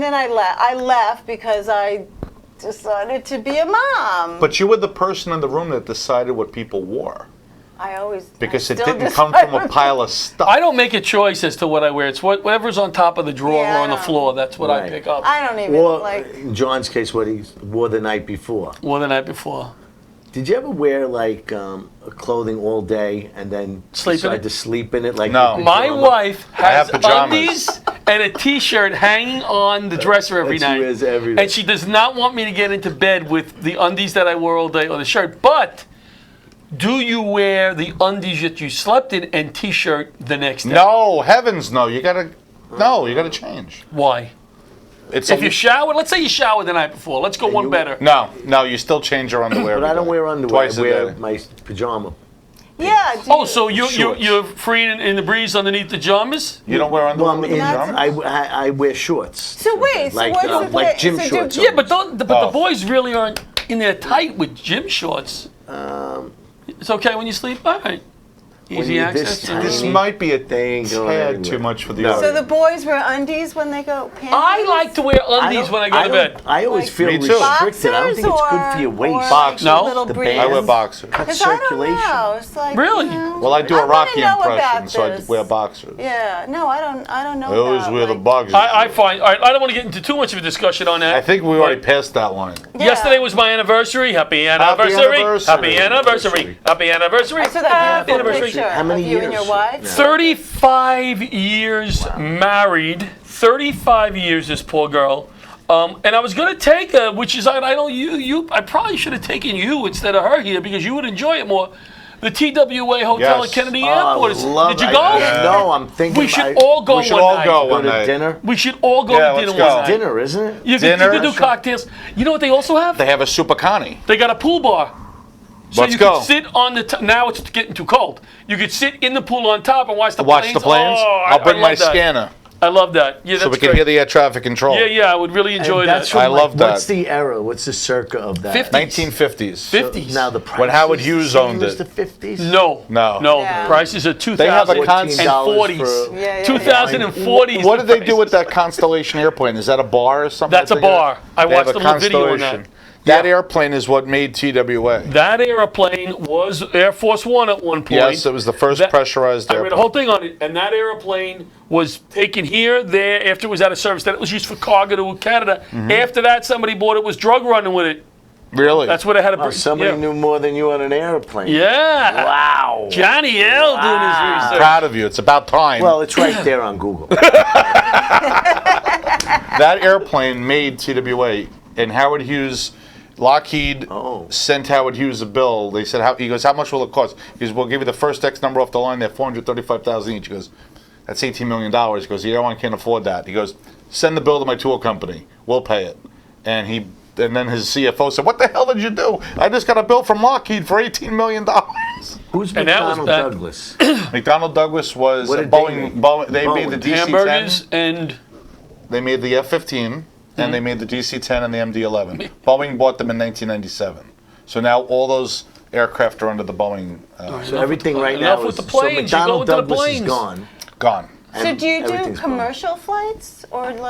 [SPEAKER 3] then I left. I left because I decided to be a mom.
[SPEAKER 2] But you were the person in the room that decided what people wore. Because it
[SPEAKER 3] still
[SPEAKER 2] didn't come from a
[SPEAKER 3] decide-
[SPEAKER 2] pile of stuff.
[SPEAKER 1] I don't make a choice as to what I wear. It's whatever's on top of the drawer
[SPEAKER 3] Yeah,
[SPEAKER 1] or on the
[SPEAKER 3] I know.
[SPEAKER 1] floor. That's what I
[SPEAKER 5] Right.
[SPEAKER 1] pick up.
[SPEAKER 3] I don't even
[SPEAKER 5] Or,
[SPEAKER 3] like.
[SPEAKER 5] in John's case, what he wore the night before.
[SPEAKER 1] More the night before.
[SPEAKER 5] Did you ever wear like clothing all day and then
[SPEAKER 1] Sleep in
[SPEAKER 5] decide
[SPEAKER 1] it?
[SPEAKER 5] to sleep in it? Like
[SPEAKER 2] No.
[SPEAKER 5] your
[SPEAKER 1] My
[SPEAKER 5] pajama?
[SPEAKER 1] wife
[SPEAKER 2] have
[SPEAKER 1] has
[SPEAKER 2] pajamas.
[SPEAKER 1] undies and a T-shirt hanging on the dresser every
[SPEAKER 5] That she
[SPEAKER 1] night.
[SPEAKER 5] wears every day.
[SPEAKER 1] And she does not want me to get into bed with the undies that I wore all day or the shirt. But do you wear the undies that you slept in and T-shirt the next day?
[SPEAKER 2] No, heavens no. You gotta change.
[SPEAKER 1] Why?
[SPEAKER 2] It's
[SPEAKER 1] If you showered, let's say you showered the night before. Let's go one
[SPEAKER 5] you-
[SPEAKER 1] better.
[SPEAKER 2] no, you still change your underwear.
[SPEAKER 5] But I
[SPEAKER 2] every
[SPEAKER 5] don't
[SPEAKER 2] day.
[SPEAKER 5] wear underwear.
[SPEAKER 2] Twice
[SPEAKER 5] I
[SPEAKER 2] a
[SPEAKER 5] wear
[SPEAKER 2] day.
[SPEAKER 5] my pajama.
[SPEAKER 3] Yeah.
[SPEAKER 1] Oh, so you're
[SPEAKER 5] Shorts.
[SPEAKER 1] free in the breeze underneath the pajamas?
[SPEAKER 2] You don't wear underwear
[SPEAKER 5] Well,
[SPEAKER 2] with
[SPEAKER 5] in,
[SPEAKER 2] pajamas?
[SPEAKER 5] I wear shorts.
[SPEAKER 3] So wait. So
[SPEAKER 5] Like,
[SPEAKER 3] what's the
[SPEAKER 5] like
[SPEAKER 3] thing?
[SPEAKER 5] gym
[SPEAKER 3] so
[SPEAKER 5] shorts.
[SPEAKER 1] Yeah, but the
[SPEAKER 2] Oh.
[SPEAKER 1] boys really aren't in there tight with gym shorts. It's okay when you sleep. All right, easy
[SPEAKER 5] you're
[SPEAKER 1] access.
[SPEAKER 5] this tiny-
[SPEAKER 2] This might be a
[SPEAKER 5] They ain't going
[SPEAKER 2] tad
[SPEAKER 5] anywhere.
[SPEAKER 2] too much for the
[SPEAKER 5] No.
[SPEAKER 2] audience.
[SPEAKER 3] So the boys wear undies when they go panties?
[SPEAKER 1] I like to wear undies when I go to bed.
[SPEAKER 5] I always
[SPEAKER 3] Like
[SPEAKER 5] feel
[SPEAKER 2] Me too.
[SPEAKER 5] restricted. I don't think it's good for your
[SPEAKER 3] Boxers or
[SPEAKER 5] waist.
[SPEAKER 2] Boxers.
[SPEAKER 1] No.
[SPEAKER 3] little
[SPEAKER 5] The
[SPEAKER 3] briefs?
[SPEAKER 2] I wear
[SPEAKER 5] bands.
[SPEAKER 2] boxers.
[SPEAKER 5] Cut
[SPEAKER 3] Because I don't
[SPEAKER 5] circulation.
[SPEAKER 3] know. It's like,
[SPEAKER 1] Really?
[SPEAKER 3] you know,
[SPEAKER 2] Well, I do a
[SPEAKER 3] wanna
[SPEAKER 2] Rocky
[SPEAKER 3] know
[SPEAKER 2] impression,
[SPEAKER 3] about
[SPEAKER 2] so I
[SPEAKER 3] this.
[SPEAKER 2] wear boxers.
[SPEAKER 3] Yeah. No, I don't know.
[SPEAKER 2] I always
[SPEAKER 3] about,
[SPEAKER 2] wear the
[SPEAKER 3] like-
[SPEAKER 2] boxers.
[SPEAKER 1] I find. All right, I don't want to get into too much of a discussion on that.
[SPEAKER 2] I think we already
[SPEAKER 1] but
[SPEAKER 2] passed that line.
[SPEAKER 3] Yeah.
[SPEAKER 1] Yesterday was my anniversary. Happy anniversary.
[SPEAKER 2] anniversary.
[SPEAKER 1] Happy anniversary. Happy anniversary.
[SPEAKER 3] I saw that
[SPEAKER 1] Happy
[SPEAKER 3] beautiful
[SPEAKER 1] anniversary.
[SPEAKER 3] picture
[SPEAKER 5] How many
[SPEAKER 3] of you and
[SPEAKER 5] years?
[SPEAKER 3] your wife.
[SPEAKER 5] Yeah.
[SPEAKER 1] 35 years married. 35 years, this poor girl. And I was going to take her, which is, I know I probably should have taken you instead of her here because you would enjoy it more. The TWA Hotel
[SPEAKER 2] Yes.
[SPEAKER 1] at Kennedy
[SPEAKER 5] Oh, I
[SPEAKER 1] Airport.
[SPEAKER 5] would love
[SPEAKER 1] Did you
[SPEAKER 5] it.
[SPEAKER 1] go?
[SPEAKER 5] No, I'm thinking.
[SPEAKER 1] We should all go
[SPEAKER 2] We should
[SPEAKER 1] one
[SPEAKER 2] all
[SPEAKER 1] night.
[SPEAKER 2] go
[SPEAKER 5] go
[SPEAKER 2] one
[SPEAKER 5] to
[SPEAKER 2] night.
[SPEAKER 5] dinner.
[SPEAKER 1] We should all go
[SPEAKER 2] Yeah,
[SPEAKER 1] to
[SPEAKER 2] let's
[SPEAKER 1] dinner
[SPEAKER 2] go.
[SPEAKER 1] one night.
[SPEAKER 5] Dinner, isn't it?
[SPEAKER 1] You
[SPEAKER 2] Dinner?
[SPEAKER 1] could do cocktails. You know what they also have?
[SPEAKER 2] They have a Supacani.
[SPEAKER 1] They got a pool bar. So
[SPEAKER 2] Let's
[SPEAKER 1] you
[SPEAKER 2] go.
[SPEAKER 1] could sit on the now it's getting too cold. You could sit in the pool on top and watch the
[SPEAKER 2] Watch
[SPEAKER 1] planes.
[SPEAKER 2] the planes.
[SPEAKER 1] Oh,
[SPEAKER 2] I'll bring
[SPEAKER 1] I
[SPEAKER 2] my
[SPEAKER 1] love that.
[SPEAKER 2] scanner
[SPEAKER 1] I love that. Yeah,
[SPEAKER 2] so
[SPEAKER 1] that's
[SPEAKER 2] we can
[SPEAKER 1] great.
[SPEAKER 2] hear the air traffic control.
[SPEAKER 1] Yeah, I would really enjoy
[SPEAKER 5] And that's
[SPEAKER 1] that.
[SPEAKER 5] from,
[SPEAKER 2] I
[SPEAKER 5] like,
[SPEAKER 2] love that.
[SPEAKER 5] What's the era? What's the circa of that?
[SPEAKER 1] 50s.
[SPEAKER 2] 1950s.
[SPEAKER 1] 50s.
[SPEAKER 5] Now the price
[SPEAKER 2] When Howard
[SPEAKER 5] is
[SPEAKER 2] Hughes
[SPEAKER 5] the same
[SPEAKER 2] owned
[SPEAKER 5] as
[SPEAKER 2] it.
[SPEAKER 5] the 50s.
[SPEAKER 1] No.
[SPEAKER 2] No.
[SPEAKER 3] Yeah.
[SPEAKER 1] Prices are
[SPEAKER 2] They have a
[SPEAKER 1] 2040s.
[SPEAKER 5] for-
[SPEAKER 3] Yeah, yeah, yeah.
[SPEAKER 1] 2040s.
[SPEAKER 2] What did they do
[SPEAKER 1] prices.
[SPEAKER 2] with that Constellation airplane? Is that a bar or something?
[SPEAKER 1] That's a bar. I
[SPEAKER 2] They have
[SPEAKER 1] watched
[SPEAKER 2] a
[SPEAKER 1] a little video on that.
[SPEAKER 2] Constellation. That
[SPEAKER 1] Yeah.
[SPEAKER 2] airplane is what made TWA.
[SPEAKER 1] That airplane was Air Force One at one point.
[SPEAKER 2] Yes, it was the first
[SPEAKER 1] That-
[SPEAKER 2] pressurized
[SPEAKER 1] I read a
[SPEAKER 2] airplane.
[SPEAKER 1] whole thing on it, and that airplane was taken here, there, after it was out of service. Then it was used for cargo to Canada.
[SPEAKER 2] Mm-hmm.
[SPEAKER 1] After that, somebody bought it, was drug running with it.
[SPEAKER 2] Really?
[SPEAKER 1] That's what I had to
[SPEAKER 5] Oh,
[SPEAKER 1] bring.
[SPEAKER 5] somebody
[SPEAKER 1] yeah.
[SPEAKER 5] knew more than you on an airplane.
[SPEAKER 1] Yeah.
[SPEAKER 5] Wow.
[SPEAKER 1] Johnny L doing his research.
[SPEAKER 2] Proud of you. It's about time.
[SPEAKER 5] Well, it's right there on Google.
[SPEAKER 2] That airplane made TWA, and Howard Hughes, Lockheed
[SPEAKER 5] Oh.
[SPEAKER 2] sent Howard Hughes a bill. They said, he goes, how much will it cost? He goes, we'll give you the first X number off the line. They're $435,000 each. He goes, that's $18 million. He goes, the airline can't afford that. He goes, send the bill to my tour company. We'll pay it. And then his CFO said, what the hell did you do? I just got a bill from Lockheed for $18 million.
[SPEAKER 5] Who's
[SPEAKER 1] And that was
[SPEAKER 5] McDonnell
[SPEAKER 1] back-
[SPEAKER 5] Douglas?
[SPEAKER 2] McDonnell Douglas was
[SPEAKER 5] What did they
[SPEAKER 2] Boeing.
[SPEAKER 5] make?
[SPEAKER 2] They made the DC-10.
[SPEAKER 1] Hamburgers and
[SPEAKER 2] They made the F-15, and they made the DC-10 and the MD-11. Boeing bought them in 1997. So now all those aircraft are under the Boeing.
[SPEAKER 5] So everything right
[SPEAKER 1] enough
[SPEAKER 5] now
[SPEAKER 1] with
[SPEAKER 5] is
[SPEAKER 1] the planes. You
[SPEAKER 5] So
[SPEAKER 1] go
[SPEAKER 5] McDonnell
[SPEAKER 1] into the
[SPEAKER 5] Douglas is
[SPEAKER 1] planes.
[SPEAKER 5] gone.
[SPEAKER 2] Gone.
[SPEAKER 3] So
[SPEAKER 5] and
[SPEAKER 3] do you do
[SPEAKER 5] everything's gone.
[SPEAKER 3] commercial flights or do
[SPEAKER 1] he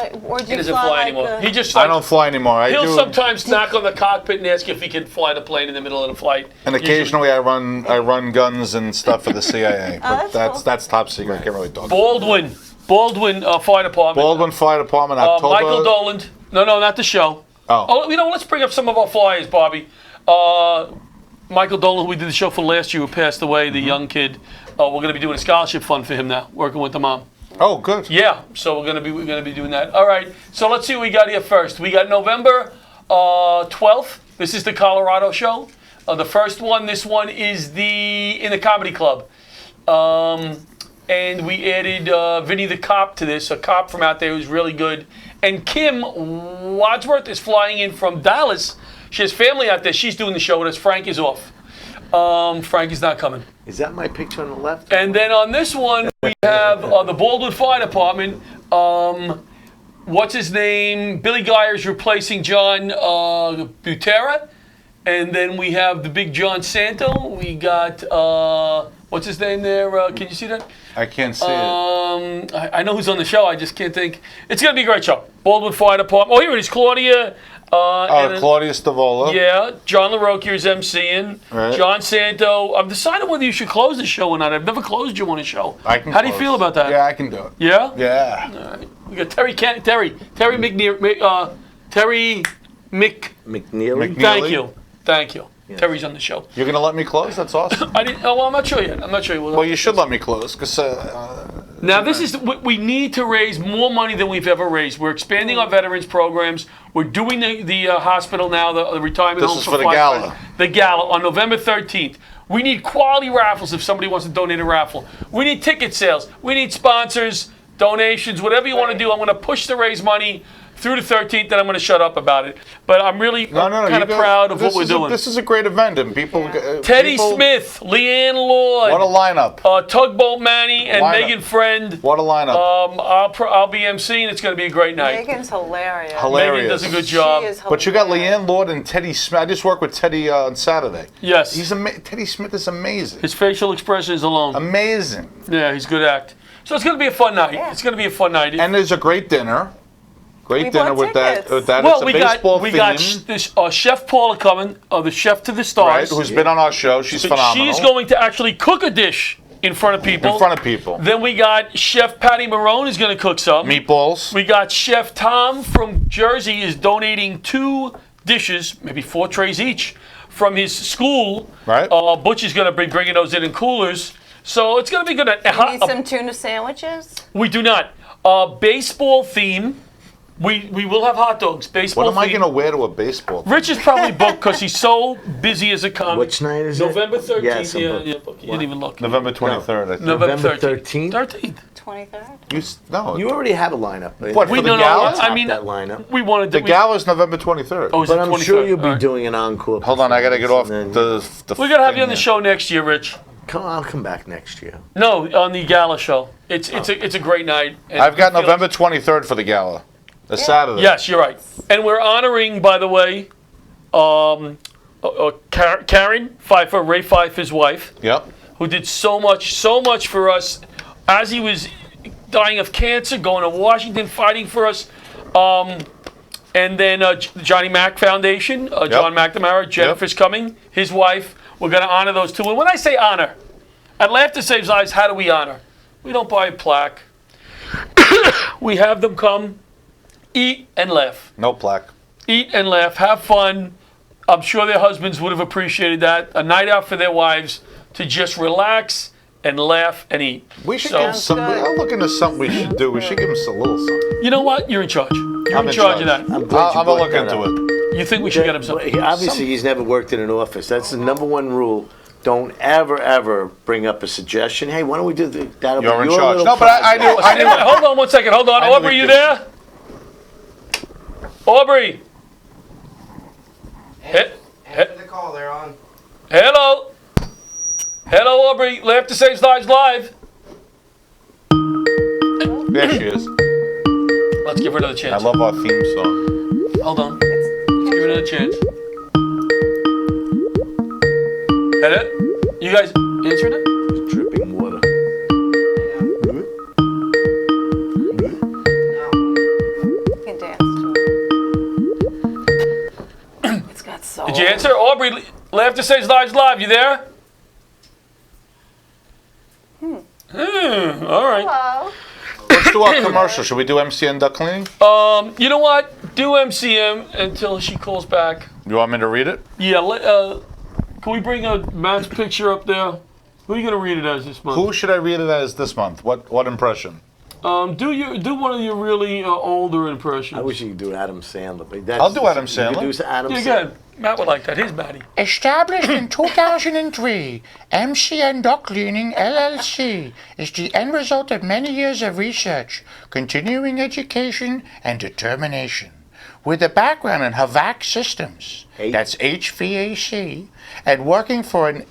[SPEAKER 3] you
[SPEAKER 1] doesn't
[SPEAKER 3] fly,
[SPEAKER 1] fly
[SPEAKER 3] like
[SPEAKER 1] anymore.
[SPEAKER 3] a-
[SPEAKER 1] He just
[SPEAKER 2] I don't fly anymore. I
[SPEAKER 1] he'll
[SPEAKER 2] do,
[SPEAKER 1] sometimes knock on the cockpit and ask if he can fly the plane in the middle of the flight.
[SPEAKER 2] and occasionally I run guns and stuff for the CIA. But
[SPEAKER 3] that's cool.
[SPEAKER 2] that's top secret. I can't really talk.
[SPEAKER 1] Baldwin Fire Department.
[SPEAKER 2] Baldwin Fire Department, October.
[SPEAKER 1] Michael Doland. No, not the show.
[SPEAKER 2] Oh.
[SPEAKER 1] Let's bring up some of our flyers, Bobby. Michael Dolan, who we did the show for last year, who passed away, the young kid. We're going to be doing a scholarship fund for him now, working with the mom.
[SPEAKER 2] Oh, good.
[SPEAKER 1] Yeah, so we're gonna be doing that. All right, so let's see what we got here first. We got November 12th. This is the Colorado show. The first one. This one is in the Comedy Club, and we added Vinny the Cop to this. A cop from out there who's really good. And Kim Wadsworth is flying in from Dallas. She has family out there. She's doing the show with us. Frank is off. Frank is not coming.
[SPEAKER 5] Is that my picture on the left?
[SPEAKER 1] And then on this one, we have the Baldwin Fire Department. What's his name? Billy Geyer's replacing John Butera. And then we have the big John Santo. We got, What's his name there? Can you see that?
[SPEAKER 2] I can't see it.
[SPEAKER 1] I know who's on the show. I just can't think. It's going to be a great show. Baldwin Fire Department. Oh, here it is. Claudia.
[SPEAKER 2] Claudia Stavola.
[SPEAKER 1] Yeah. John LaRocque is emceeing.
[SPEAKER 2] Right.
[SPEAKER 1] John Santo. I'm deciding whether you should close the show or not. I've never closed you on a show.
[SPEAKER 2] I can
[SPEAKER 1] How do you
[SPEAKER 2] close.
[SPEAKER 1] feel about that?
[SPEAKER 2] Yeah, I can do it.
[SPEAKER 1] Yeah?
[SPEAKER 2] Yeah.
[SPEAKER 1] All right. We got Terry McNeil. Terry Mc.
[SPEAKER 5] McNeely.
[SPEAKER 2] McNeely.
[SPEAKER 1] Thank you. Terry's on the show.
[SPEAKER 2] You're gonna let me close? That's awesome.
[SPEAKER 1] I didn't. Oh, well, I'm not sure yet.
[SPEAKER 2] Well, you should let me close, because
[SPEAKER 1] Now, this is we need to raise more money than we've ever raised. We're expanding our veterans programs. We're doing the hospital now, the retirement
[SPEAKER 2] This
[SPEAKER 1] homes
[SPEAKER 2] is for the
[SPEAKER 1] firefighters.
[SPEAKER 2] gala.
[SPEAKER 1] The gala on November 13th. We need quality raffles if somebody wants to donate a raffle. We need ticket sales. We need sponsors, donations, whatever you want to do. I'm going to push to raise money through the 13th, and I'm going to shut up about it. But I'm really kind of proud of what we're doing.
[SPEAKER 2] This is a great event, and people.
[SPEAKER 1] Teddy
[SPEAKER 2] people-
[SPEAKER 1] Smith, Leanne Lord,
[SPEAKER 2] What a lineup!
[SPEAKER 1] Tugboat Manny, and
[SPEAKER 2] Lineup.
[SPEAKER 1] Megan Friend.
[SPEAKER 2] What a lineup!
[SPEAKER 1] I'll be emceeing. It's going to be a great night.
[SPEAKER 3] Megan's hilarious.
[SPEAKER 1] Megan does a good job.
[SPEAKER 3] She is
[SPEAKER 2] But you got
[SPEAKER 3] hilarious.
[SPEAKER 2] Leanne Lord and Teddy Smith. I just worked with Teddy on Saturday.
[SPEAKER 1] Yes.
[SPEAKER 2] Teddy Smith is amazing.
[SPEAKER 1] His facial expressions alone.
[SPEAKER 2] Amazing.
[SPEAKER 1] Yeah, he's a good act. So it's going to be a fun night.
[SPEAKER 3] Yeah.
[SPEAKER 1] It's going to be a fun night.
[SPEAKER 2] And there's a great dinner. Great
[SPEAKER 3] We
[SPEAKER 2] dinner
[SPEAKER 3] bought
[SPEAKER 2] with that.
[SPEAKER 3] tickets.
[SPEAKER 2] With that,
[SPEAKER 1] well,
[SPEAKER 2] it's a
[SPEAKER 1] we got
[SPEAKER 2] baseball theme,
[SPEAKER 1] Chef Paula coming, the chef to the
[SPEAKER 2] right?
[SPEAKER 1] stars.
[SPEAKER 2] Who's been on our show? She's phenomenal.
[SPEAKER 1] She's going to actually cook a dish in front of people.
[SPEAKER 2] in front of people.
[SPEAKER 1] Then we got Chef Patty Marone is going to cook some.
[SPEAKER 2] Meatballs.
[SPEAKER 1] We got Chef Tom from Jersey is donating 2 dishes, maybe 4 trays each, from his school.
[SPEAKER 2] Right.
[SPEAKER 1] Butch is going to be bringing those in coolers. So it's going to be good.
[SPEAKER 3] You need some tuna sandwiches?
[SPEAKER 1] We do not. Baseball theme. We will have hot dogs. Baseball
[SPEAKER 2] What am I
[SPEAKER 1] theme.
[SPEAKER 2] going to wear to a baseball?
[SPEAKER 1] Rich is probably booked because he's so busy as a comic.
[SPEAKER 5] Which night is it?
[SPEAKER 1] November 13th.
[SPEAKER 5] Yes, I'm
[SPEAKER 1] yeah,
[SPEAKER 5] booked.
[SPEAKER 1] yeah, book. You didn't even look.
[SPEAKER 2] November 23rd, I think.
[SPEAKER 1] November
[SPEAKER 5] November
[SPEAKER 1] 13th. 13th.
[SPEAKER 3] 23rd?
[SPEAKER 2] No.
[SPEAKER 5] You already have a lineup.
[SPEAKER 2] What,
[SPEAKER 1] We
[SPEAKER 2] for the
[SPEAKER 1] no, no,
[SPEAKER 2] gala?
[SPEAKER 1] I mean,
[SPEAKER 5] that lineup.
[SPEAKER 1] we wanted to.
[SPEAKER 2] The gala's November 23rd.
[SPEAKER 1] Oh, is
[SPEAKER 5] But
[SPEAKER 1] it
[SPEAKER 5] I'm
[SPEAKER 1] 23rd?
[SPEAKER 5] sure you'll be
[SPEAKER 1] All right.
[SPEAKER 5] doing an encore.
[SPEAKER 2] Hold on, I got to get off
[SPEAKER 5] performance,
[SPEAKER 2] the
[SPEAKER 1] We're gonna have
[SPEAKER 2] thing
[SPEAKER 1] you on the
[SPEAKER 2] here.
[SPEAKER 1] show next year, Rich.
[SPEAKER 5] I'll come back next year.
[SPEAKER 1] No, on the gala show. It's a great night. And
[SPEAKER 2] I've got
[SPEAKER 1] we feel-
[SPEAKER 2] November 23rd for the gala. A Saturday.
[SPEAKER 1] Yes, you're right. And we're honoring, by the way, Karen Pfeiffer, Ray Pfeiffer's wife,
[SPEAKER 2] Yep.
[SPEAKER 1] who did so much for us as he was dying of cancer, going to Washington, fighting for us. And then Johnny Mac Foundation, John McNamara, Jennifer's coming, his wife. We're going to honor those 2. And when I say honor, at Laughter Saves Lives, how do we honor? We don't buy a plaque. We have them come, eat and laugh.
[SPEAKER 2] No plaque.
[SPEAKER 1] Eat and laugh, have fun. I'm sure their husbands would have appreciated that. A night out for their wives to just relax and laugh and eat.
[SPEAKER 2] We should
[SPEAKER 1] So-
[SPEAKER 2] give somebody. I'm looking at something we should do. We should give him a little something.
[SPEAKER 1] You know what? You're in charge. You're
[SPEAKER 2] I'm
[SPEAKER 1] in charge of that.
[SPEAKER 5] I'm glad you
[SPEAKER 2] I'm gonna
[SPEAKER 5] brought
[SPEAKER 2] look
[SPEAKER 5] that
[SPEAKER 2] into
[SPEAKER 5] up.
[SPEAKER 2] it.
[SPEAKER 1] You think we should get him something?
[SPEAKER 5] Obviously, he's never worked in an office. That's the number one rule. Don't ever bring up a suggestion. Hey, why don't we do that?
[SPEAKER 2] You're in
[SPEAKER 5] your
[SPEAKER 2] charge.
[SPEAKER 5] little
[SPEAKER 2] No, but I
[SPEAKER 5] project.
[SPEAKER 2] knew. I knew.
[SPEAKER 1] Hold on one second. Hold on.
[SPEAKER 2] I knew
[SPEAKER 1] Aubrey,
[SPEAKER 2] we
[SPEAKER 1] you
[SPEAKER 2] could-
[SPEAKER 1] there? Aubrey.
[SPEAKER 6] Answer the call, they're on.
[SPEAKER 1] Hello. Hello, Aubrey. Laughter Saves Lives Live.
[SPEAKER 2] There she is.
[SPEAKER 1] Let's give her another
[SPEAKER 2] I
[SPEAKER 1] chance.
[SPEAKER 2] love our theme song.
[SPEAKER 1] Hold on. Let's give her another chance. Hello? You guys answering it?
[SPEAKER 5] Dripping water.
[SPEAKER 3] You can dance to it. It's got soul.
[SPEAKER 1] Did you answer? Aubrey, Laughter Saves Lives Live. You there? All right.
[SPEAKER 3] Hello.
[SPEAKER 2] Let's do our commercial. Should we do MCN duck cleaning?
[SPEAKER 1] You know what? Do MCM until she calls back.
[SPEAKER 2] You want me to read it?
[SPEAKER 1] Yeah. Can we bring a Matt's picture up there? Who are you gonna read it as this month?
[SPEAKER 2] Who should I read it as this month? What impression?
[SPEAKER 1] Do one of your really older impressions.
[SPEAKER 5] I wish you could do Adam Sandler. But that's,
[SPEAKER 2] I'll do Adam
[SPEAKER 5] you could
[SPEAKER 2] Sandler.
[SPEAKER 5] do Adam
[SPEAKER 1] Yeah,
[SPEAKER 5] Sandler.
[SPEAKER 1] good. Matt would like that. He's Matty.
[SPEAKER 7] Established in 2003, MCN Duck Cleaning LLC is the end result of many years of research, continuing education, and determination. With a background in HVAC systems, that's HVAC, and working for an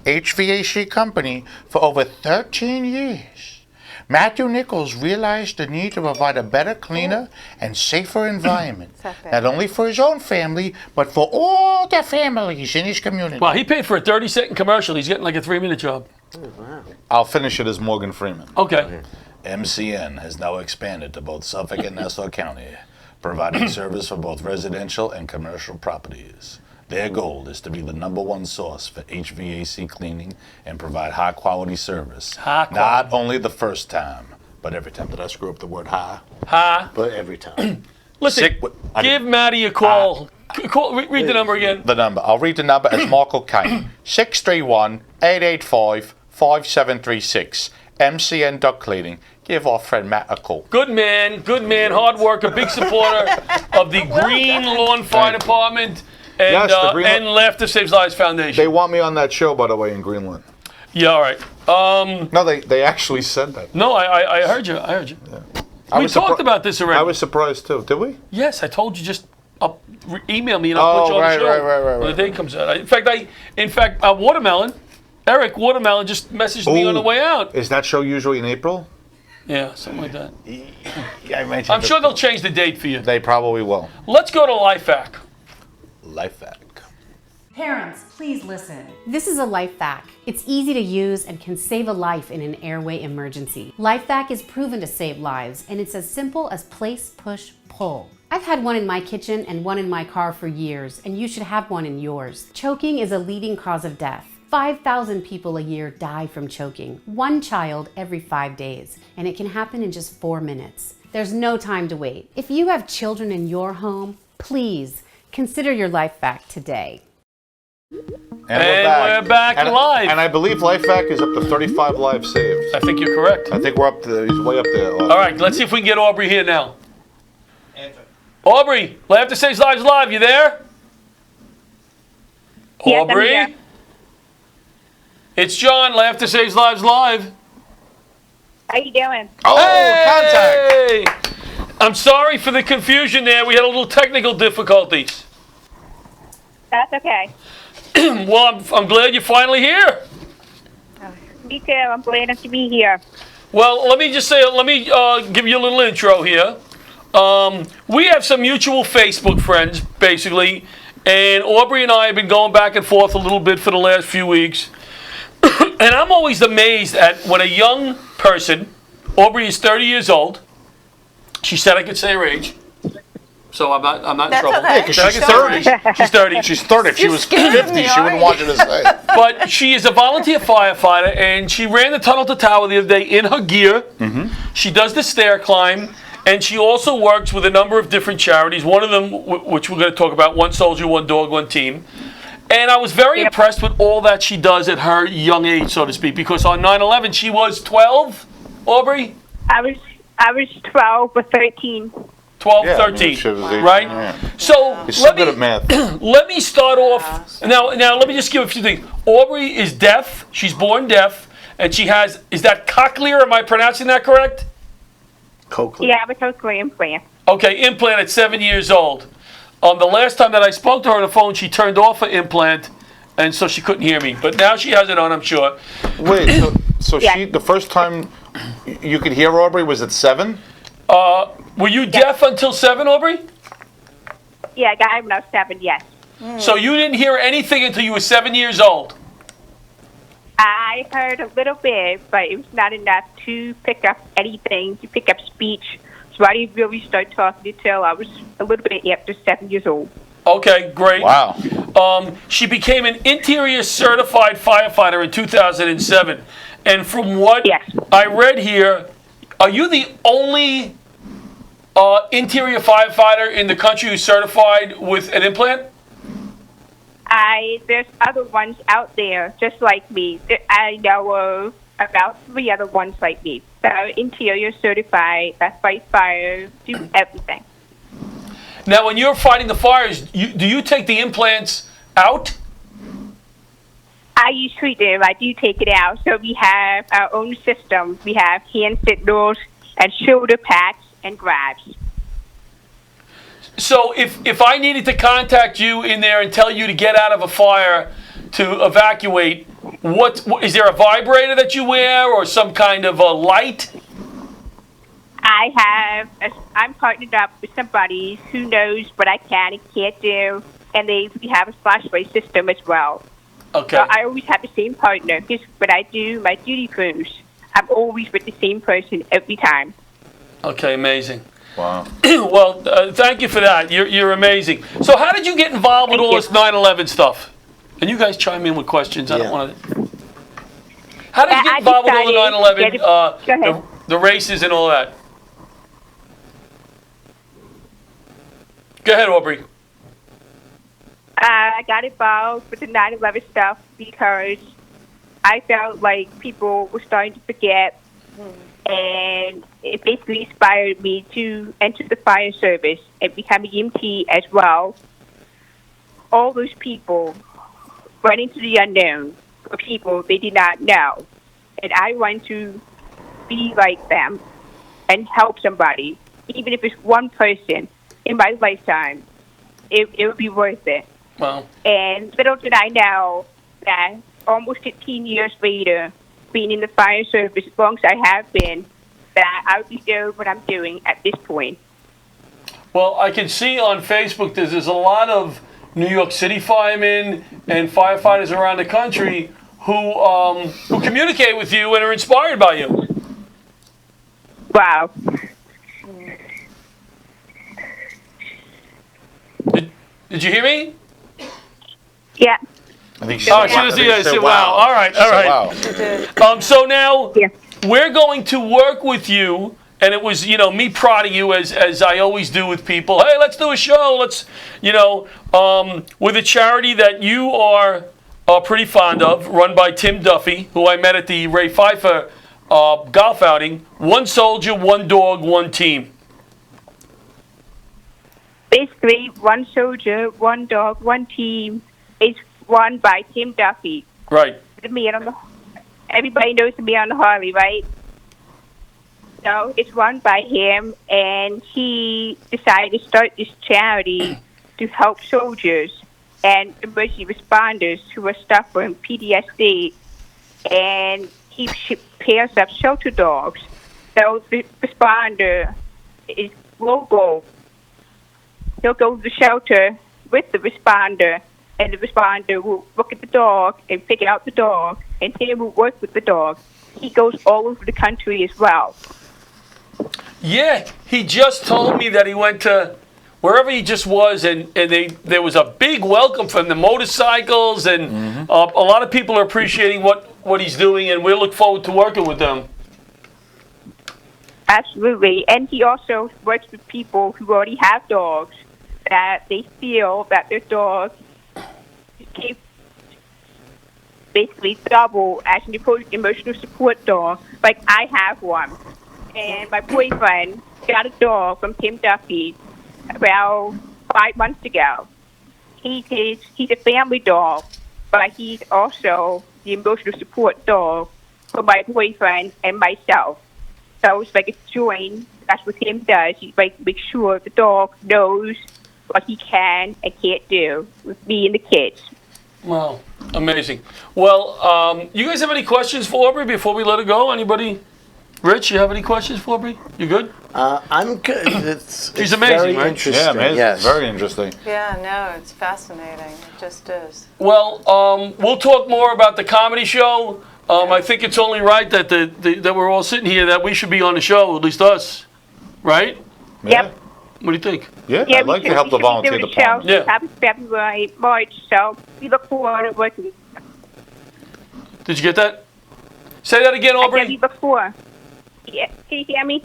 [SPEAKER 7] HVAC company for over 13 years, Matthew Nichols realized the need to provide a better, cleaner, and safer environment, not only for his own family, but for all the families in his community.
[SPEAKER 1] Wow, he paid for a 30-second commercial. He's getting like a 3-minute job.
[SPEAKER 2] I'll finish it as Morgan Freeman.
[SPEAKER 1] Okay.
[SPEAKER 8] MCN has now expanded to both Suffolk and Nassau County, providing service for both residential and commercial properties. Their goal is to be the #1 source for HVAC cleaning and provide high-quality service.
[SPEAKER 1] High quality.
[SPEAKER 8] Not only the first time, but every time. Did I screw up the word high?
[SPEAKER 1] Ha.
[SPEAKER 5] But every time.
[SPEAKER 1] Listen,
[SPEAKER 8] Sick with- I
[SPEAKER 1] give Maddie a call. Read the number again.
[SPEAKER 8] The number. I'll read the number as Michael Kane. 631-885-5736. MCN Duct Cleaning. Give our friend Matt a call.
[SPEAKER 1] Good man, hard worker, big supporter of the Green Lawn Fire Department and,
[SPEAKER 2] Yes, the Green
[SPEAKER 1] and Laughter Saves Lives Foundation.
[SPEAKER 2] They want me on that show, by the way, in Greenland.
[SPEAKER 1] Yeah, all right.
[SPEAKER 2] No, they actually said that.
[SPEAKER 1] No, I heard you. I heard you. We talked about this already.
[SPEAKER 2] I was surprised too. Did we?
[SPEAKER 1] Yes, I told you. Just email me and I'll put you on
[SPEAKER 2] right,
[SPEAKER 1] the show
[SPEAKER 2] right.
[SPEAKER 1] when the day comes out. In fact, Watermelon, Eric Watermelon, just messaged me on the way out.
[SPEAKER 2] Is that show usually in April?
[SPEAKER 1] Yeah, something like that.
[SPEAKER 8] I mentioned
[SPEAKER 1] I'm sure they'll change the date for you.
[SPEAKER 2] They probably will.
[SPEAKER 1] Let's go to LifeHack.
[SPEAKER 8] LifeHack.
[SPEAKER 9] Parents, please listen. This is a LifeVac. It's easy to use and can save a life in an airway emergency. LifeVac is proven to save lives, and it's as simple as place, push, pull. I've had one in my kitchen and one in my car for years, and you should have one in yours. Choking is a leading cause of death. 5,000 people a year die from choking, one child every 5 days, and it can happen in just 4 minutes. There's no time to wait. If you have children in your home, please consider your LifeVac today.
[SPEAKER 1] And we're back live.
[SPEAKER 2] And I believe LifeVac is up to 35 lives saved.
[SPEAKER 1] I think you're correct.
[SPEAKER 2] I think we're up to, he's way up there.
[SPEAKER 1] All right, let's see if we can get Aubrey here now.
[SPEAKER 6] Answer.
[SPEAKER 1] Aubrey, Laughter Saves Lives Live, you there?
[SPEAKER 10] Yes, I'm
[SPEAKER 1] Aubrey?
[SPEAKER 10] here.
[SPEAKER 1] It's John, Laughter Saves Lives Live.
[SPEAKER 10] How you doing?
[SPEAKER 2] Oh, contact.
[SPEAKER 1] Hey! I'm sorry for the confusion there. We had a little technical difficulties.
[SPEAKER 10] That's okay.
[SPEAKER 1] Well, I'm glad you're finally here.
[SPEAKER 10] Me too. I'm glad to be here.
[SPEAKER 1] Well, let me give you a little intro here. We have some mutual Facebook friends, basically, and Aubrey and I have been going back and forth a little bit for the last few weeks. And I'm always amazed at when a young person, Aubrey is 30 years old. She said I could say her age, so I'm not in
[SPEAKER 3] That's
[SPEAKER 1] trouble.
[SPEAKER 3] okay.
[SPEAKER 2] Yeah, 'cause
[SPEAKER 1] Said I
[SPEAKER 2] she's
[SPEAKER 1] could say her age.
[SPEAKER 2] 30.
[SPEAKER 1] She's 30.
[SPEAKER 2] She's 30. If she was
[SPEAKER 3] scared
[SPEAKER 2] 50,
[SPEAKER 3] me,
[SPEAKER 2] she wouldn't
[SPEAKER 3] Ari.
[SPEAKER 2] want you to say it.
[SPEAKER 1] But she is a volunteer firefighter, and she ran the tunnel to tower the other day in her gear. She does the stair climb, and she also works with a number of different charities. One of them, which we're going to talk about, One Soldier, One Dog, One Team. And I was very impressed with all that she does at her young age, so to speak, because on 9/11 she was 12, Aubrey?
[SPEAKER 10] I was 12 or 13.
[SPEAKER 1] 12,
[SPEAKER 2] Yeah, I mean,
[SPEAKER 1] 13,
[SPEAKER 2] she was 18,
[SPEAKER 1] right?
[SPEAKER 2] yeah.
[SPEAKER 1] So
[SPEAKER 2] He's so good at math.
[SPEAKER 1] let me start off. Now let me just give a few things. Aubrey is deaf. She's born deaf, and she has. Is that cochlear? Am I pronouncing that correct?
[SPEAKER 5] Coakley.
[SPEAKER 10] Yeah, I was totally implant.
[SPEAKER 1] Okay, implant at 7 years old. The last time that I spoke to her on the phone, she turned off her implant, and so she couldn't hear me. But now she has it on, I'm sure.
[SPEAKER 2] Wait, so
[SPEAKER 10] Yeah.
[SPEAKER 2] she, the first time you could hear Aubrey was at 7?
[SPEAKER 1] Were you deaf until 7, Aubrey?
[SPEAKER 10] Yeah, I got it when I was 7, yes.
[SPEAKER 1] So you didn't hear anything until you were 7 years old.
[SPEAKER 10] I heard a little bit, but it was not enough to pick up anything, to pick up speech. So I didn't really start talking until I was a little bit after 7 years old.
[SPEAKER 1] Okay, great.
[SPEAKER 2] Wow.
[SPEAKER 1] She became an interior certified firefighter in 2007. And from what
[SPEAKER 10] Yes.
[SPEAKER 1] I read here, are you the only interior firefighter in the country who's certified with an implant?
[SPEAKER 10] There's other ones out there just like me. I know of about 3 other ones like me that are interior certified, that fight fires, do everything.
[SPEAKER 1] Now, when you're fighting the fires, do you take the implants out?
[SPEAKER 10] I usually do. I do take it out. So we have our own system. We have hand signals and shoulder pats and grabs.
[SPEAKER 1] So if I needed to contact you in there and tell you to get out of a fire to evacuate, what is there a vibrator that you wear or some kind of a light?
[SPEAKER 10] I'm partnered up with somebody who knows what I can and can't do, and we have a flashlight system as well.
[SPEAKER 1] Okay.
[SPEAKER 10] So I always have the same partner because when I do my duty crews, I'm always with the same person every time.
[SPEAKER 1] Okay, amazing.
[SPEAKER 2] Wow.
[SPEAKER 1] Well, thank you for that. You're amazing. So how did you get involved with all this 9/11 stuff? And you guys chime in with questions. I don't
[SPEAKER 5] Yeah.
[SPEAKER 1] want to. How did you get
[SPEAKER 10] I
[SPEAKER 1] involved with all the
[SPEAKER 10] decided
[SPEAKER 1] 9/11,
[SPEAKER 10] to go ahead.
[SPEAKER 1] the races and all that? Go ahead, Aubrey.
[SPEAKER 10] I got involved with the 9/11 stuff because I felt like people were starting to forget, and it basically inspired me to enter the fire service and become an EMT as well. All those people went into the unknown for people they did not know, and I want to be like them and help somebody, even if it's one person in my lifetime. It would be worth it.
[SPEAKER 1] Well,
[SPEAKER 10] And little did I know that almost 15 years later, being in the fire service as long as I have been, that I would be doing what I'm doing at this point.
[SPEAKER 1] well, I can see on Facebook there's a lot of New York City firemen and firefighters around the country who communicate with you and are inspired by you.
[SPEAKER 10] Wow.
[SPEAKER 1] Did you hear me?
[SPEAKER 10] Yeah.
[SPEAKER 2] I think
[SPEAKER 1] Oh, I said wow. All right, all right.
[SPEAKER 2] Wow.
[SPEAKER 1] So now
[SPEAKER 10] Yeah.
[SPEAKER 1] we're going to work with you, and it was, me prodding you as I always do with people. Hey, let's do a show. Let's, with a charity that you are pretty fond of, run by Tim Duffy, who I met at the Ray Pfeiffer golf outing. One soldier, one dog, one team.
[SPEAKER 10] Basically, one soldier, one dog, one team is run by Tim Duffy.
[SPEAKER 1] Right.
[SPEAKER 10] The man on the, everybody knows the man on the Harley, right? So it's run by him, and he decided to start this charity to help soldiers and emergency responders who are suffering PTSD, and he pairs up shelter dogs. So the responder is local. He'll go to the shelter with the responder, and the responder will look at the dog and pick out the dog, and Tim will work with the dog. He goes all over the country as well.
[SPEAKER 1] Yeah, he just told me that he went to wherever he just was, and there was a big welcome from the motorcycles, and a lot of people are appreciating what he's doing, and we look forward to working with them.
[SPEAKER 10] Absolutely. And he also works with people who already have dogs, that they feel that their dog can basically double as an emotional support dog. Like I have one. And my boyfriend got a dog from Tim Duffy about 5 months ago. He's a family dog, but he's also the emotional support dog for my boyfriend and myself. So it's like a join. That's what Tim does. He make sure the dog knows what he can and can't do with me and the kids.
[SPEAKER 1] Wow, amazing. Well, you guys have any questions for Aubrey before we let her go? Anybody? Rich, you have any questions for Aubrey? You good?
[SPEAKER 5] I'm good.
[SPEAKER 1] She's amazing,
[SPEAKER 5] very
[SPEAKER 1] right?
[SPEAKER 5] interesting.
[SPEAKER 2] Yeah, amazing.
[SPEAKER 5] Yes.
[SPEAKER 2] Very interesting.
[SPEAKER 3] Yeah, no, it's fascinating. It just is.
[SPEAKER 1] Well, we'll talk more about the comedy show. I think it's only right that that we're all sitting here that we should be on the show, at least us, right?
[SPEAKER 2] Yeah.
[SPEAKER 10] Yep.
[SPEAKER 1] What do you think?
[SPEAKER 2] Yeah,
[SPEAKER 10] Yeah,
[SPEAKER 2] I'd like to help the volunteer
[SPEAKER 10] department.
[SPEAKER 2] department.
[SPEAKER 1] Yeah.
[SPEAKER 10] Happy February, March, so we look forward to working.
[SPEAKER 1] Did you get that? Say that again,
[SPEAKER 10] I said we
[SPEAKER 1] Aubrey.
[SPEAKER 10] look forward. Yeah, can you hear me?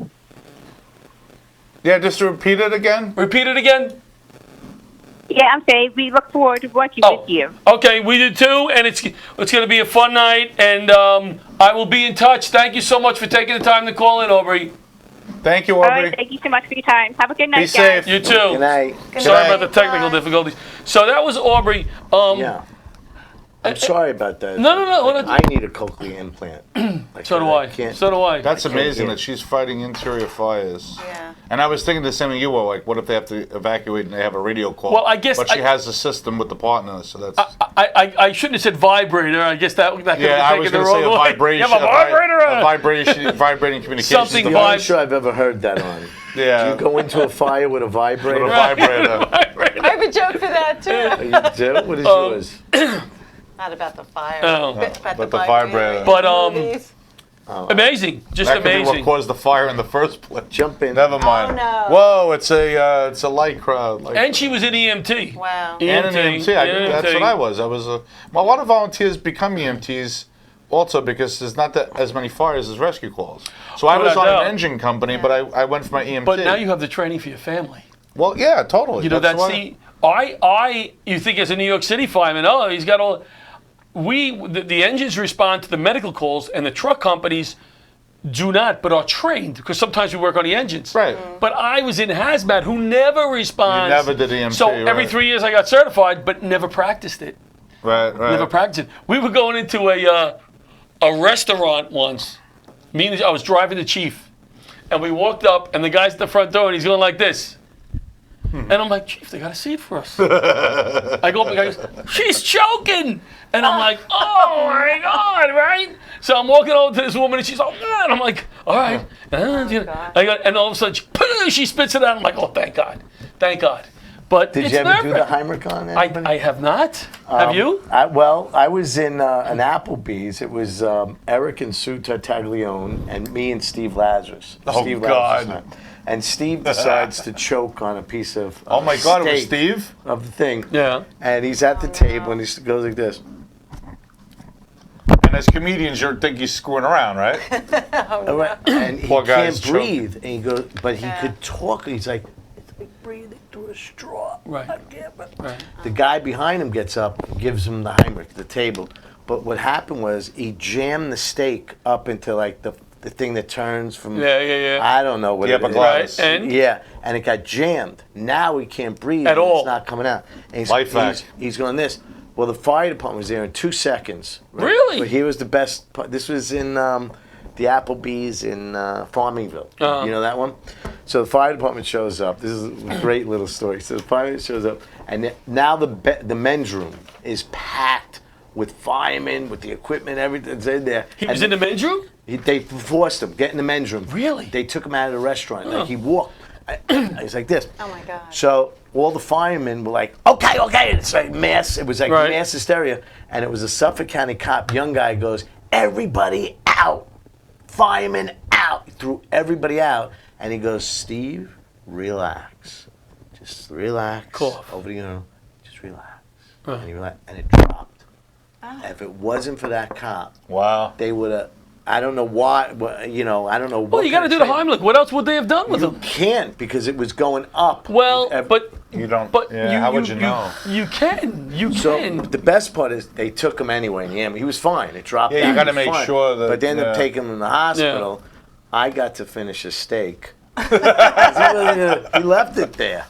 [SPEAKER 2] Yeah, just to repeat it again.
[SPEAKER 1] Repeat it again.
[SPEAKER 10] Yeah, I'm saying we look forward to working
[SPEAKER 1] Oh,
[SPEAKER 10] with you.
[SPEAKER 1] okay, we do too, and it's going to be a fun night, and I will be in touch. Thank you so much for taking the time to call in, Aubrey.
[SPEAKER 2] Thank you,
[SPEAKER 10] All
[SPEAKER 2] Aubrey.
[SPEAKER 10] right, thank you so much for your time. Have a good night,
[SPEAKER 2] Be
[SPEAKER 10] guys.
[SPEAKER 2] safe.
[SPEAKER 1] You too.
[SPEAKER 5] Good night.
[SPEAKER 1] Sorry
[SPEAKER 2] night.
[SPEAKER 1] about the technical difficulties. So that was Aubrey.
[SPEAKER 5] Yeah. I'm sorry about that.
[SPEAKER 1] No.
[SPEAKER 5] I need a cochlear implant.
[SPEAKER 1] So do I.
[SPEAKER 5] can't-
[SPEAKER 1] So do I.
[SPEAKER 2] That's
[SPEAKER 5] can't
[SPEAKER 2] amazing
[SPEAKER 5] hear.
[SPEAKER 2] that she's fighting interior fires.
[SPEAKER 3] Yeah.
[SPEAKER 2] And I was thinking the same thing you were, like, what if they have to evacuate and they have a radio call?
[SPEAKER 1] Well, I guess
[SPEAKER 2] But she
[SPEAKER 1] I-
[SPEAKER 2] has a system with the partner, so that's...
[SPEAKER 1] I shouldn't have said vibrator. I guess that could have
[SPEAKER 2] yeah, I was
[SPEAKER 1] taken the
[SPEAKER 2] going to say a
[SPEAKER 1] wrong way.
[SPEAKER 2] vibration.
[SPEAKER 1] You have a vibrator?
[SPEAKER 2] A vibration, vibrating communications
[SPEAKER 1] Something
[SPEAKER 5] The
[SPEAKER 2] device.
[SPEAKER 5] only show I've ever heard that on.
[SPEAKER 2] Yeah.
[SPEAKER 5] Do you go into a fire with a
[SPEAKER 2] With
[SPEAKER 5] vibrator?
[SPEAKER 2] a vibrator.
[SPEAKER 3] I have a joke for that too.
[SPEAKER 5] You do? What is yours?
[SPEAKER 3] Not about the fire.
[SPEAKER 1] Oh.
[SPEAKER 3] About
[SPEAKER 2] But the vibrator.
[SPEAKER 1] But,
[SPEAKER 3] movies.
[SPEAKER 1] amazing, just
[SPEAKER 2] That could be what
[SPEAKER 1] amazing.
[SPEAKER 2] caused the fire in the first place.
[SPEAKER 5] Jump in.
[SPEAKER 2] Never mind.
[SPEAKER 3] no.
[SPEAKER 2] Whoa, it's a light crowd.
[SPEAKER 1] And she was an EMT.
[SPEAKER 3] Wow.
[SPEAKER 2] And an EMT. That's what I was. I was a lot of volunteers become EMTs also because there's not that as many fires as rescue calls. So I was
[SPEAKER 1] Without
[SPEAKER 2] on
[SPEAKER 1] doubt.
[SPEAKER 2] an engine company, but I went for my EMT.
[SPEAKER 1] But now you have the training for your family.
[SPEAKER 2] Well, yeah, totally.
[SPEAKER 1] You know,
[SPEAKER 2] That's
[SPEAKER 1] that's
[SPEAKER 2] why-
[SPEAKER 1] you think as a New York City fireman, oh, he's got all. The engines respond to the medical calls, and the truck companies do not, but are trained because sometimes we work on the engines.
[SPEAKER 2] Right.
[SPEAKER 1] But I was in hazmat who never responds.
[SPEAKER 2] You never did EMT,
[SPEAKER 1] So every
[SPEAKER 2] right.
[SPEAKER 1] 3 years I got certified, but never practiced it.
[SPEAKER 2] Right.
[SPEAKER 1] Never practiced it. We were going into a restaurant once. I was driving the chief, and we walked up, and the guy's at the front door, and he's going like this. And I'm like, Chief, they got a seat for us. I go up, and the guy goes, she's choking. And I'm like, oh my God, right? So I'm walking over to this woman, and she's like, oh, and I'm like, all right. And all of a sudden, she spits it out. I'm like, oh, thank God. Thank God. But
[SPEAKER 5] Did
[SPEAKER 1] it's
[SPEAKER 5] you ever do the
[SPEAKER 1] nerve-wracking.
[SPEAKER 5] Heimlich on anybody?
[SPEAKER 1] I have not. Have you?
[SPEAKER 5] I was in an Applebee's. It was Eric and Sue Tartaglione and me and Steve Lazarus.
[SPEAKER 2] Oh,
[SPEAKER 5] Steve
[SPEAKER 2] God.
[SPEAKER 5] Lazarus. And Steve decides to choke on a piece of
[SPEAKER 2] Oh my God, it was
[SPEAKER 5] steak
[SPEAKER 2] Steve?
[SPEAKER 5] of the thing.
[SPEAKER 1] Yeah.
[SPEAKER 5] And he's at the table and he goes like this.
[SPEAKER 2] And as comedians, you think he's screwing around, right?
[SPEAKER 5] And he
[SPEAKER 2] Poor
[SPEAKER 5] can't
[SPEAKER 2] guy's choking.
[SPEAKER 5] breathe. And he goes, but he could talk. He's like, it's like breathing through a straw.
[SPEAKER 1] Right.
[SPEAKER 5] I can't.
[SPEAKER 1] Right.
[SPEAKER 5] The guy behind him gets up, gives him the Heimlich, the table. But what happened was he jammed the steak up into like the thing that turns from.
[SPEAKER 1] Yeah.
[SPEAKER 5] I don't know what
[SPEAKER 2] The
[SPEAKER 5] it is.
[SPEAKER 2] epiglottis.
[SPEAKER 1] Right, and?
[SPEAKER 5] Yeah, and it got jammed. Now he can't breathe.
[SPEAKER 1] At
[SPEAKER 5] and
[SPEAKER 1] all.
[SPEAKER 5] It's not coming out. And
[SPEAKER 2] Life hack.
[SPEAKER 5] he's going this. Well, the fire department was there in 2 seconds. Right?
[SPEAKER 1] Really?
[SPEAKER 5] But here was the best part. This was in the Applebee's in Farmingville.
[SPEAKER 1] Uh-huh.
[SPEAKER 5] You know that one? So the fire department shows up. This is a great little story. So the fire shows up, and now the men's room is packed with firemen, with the equipment, everything's in there.
[SPEAKER 1] He was in the men's room?
[SPEAKER 5] They forced him, get in the men's room.
[SPEAKER 1] Really?
[SPEAKER 5] They took him out of the restaurant. Like he walked. He's like this.
[SPEAKER 3] Oh my God.
[SPEAKER 5] So all the firemen were like, okay. It's like mass. It was like
[SPEAKER 1] Right.
[SPEAKER 5] mass hysteria. And it was a Suffolk County cop, young guy goes, everybody out. Firemen out. He threw everybody out. And he goes, Steve, relax. Just relax.
[SPEAKER 1] Cough.
[SPEAKER 5] Over the urinal. Just relax.
[SPEAKER 1] Uh-huh.
[SPEAKER 5] And he relaxed. And it dropped. If it wasn't for that cop,
[SPEAKER 2] Wow.
[SPEAKER 5] they would have. I don't know why. I don't know.
[SPEAKER 1] Well, you got to do the Heimlich. What else would they have done with
[SPEAKER 5] You
[SPEAKER 1] him?
[SPEAKER 5] can't because it was going up.
[SPEAKER 1] Well, but
[SPEAKER 2] You don't.
[SPEAKER 1] but
[SPEAKER 2] yeah, how would you know?
[SPEAKER 1] You can. You
[SPEAKER 5] So
[SPEAKER 1] can.
[SPEAKER 5] the best part is they took him anyway in the ambulance. He was fine. It dropped.
[SPEAKER 2] Yeah, you
[SPEAKER 5] down.
[SPEAKER 2] gotta
[SPEAKER 5] He was
[SPEAKER 2] make
[SPEAKER 5] fine.
[SPEAKER 2] sure that-
[SPEAKER 5] But they ended up
[SPEAKER 2] yeah.
[SPEAKER 5] taking him in the hospital. I got to finish a steak. 'Cause he left it there.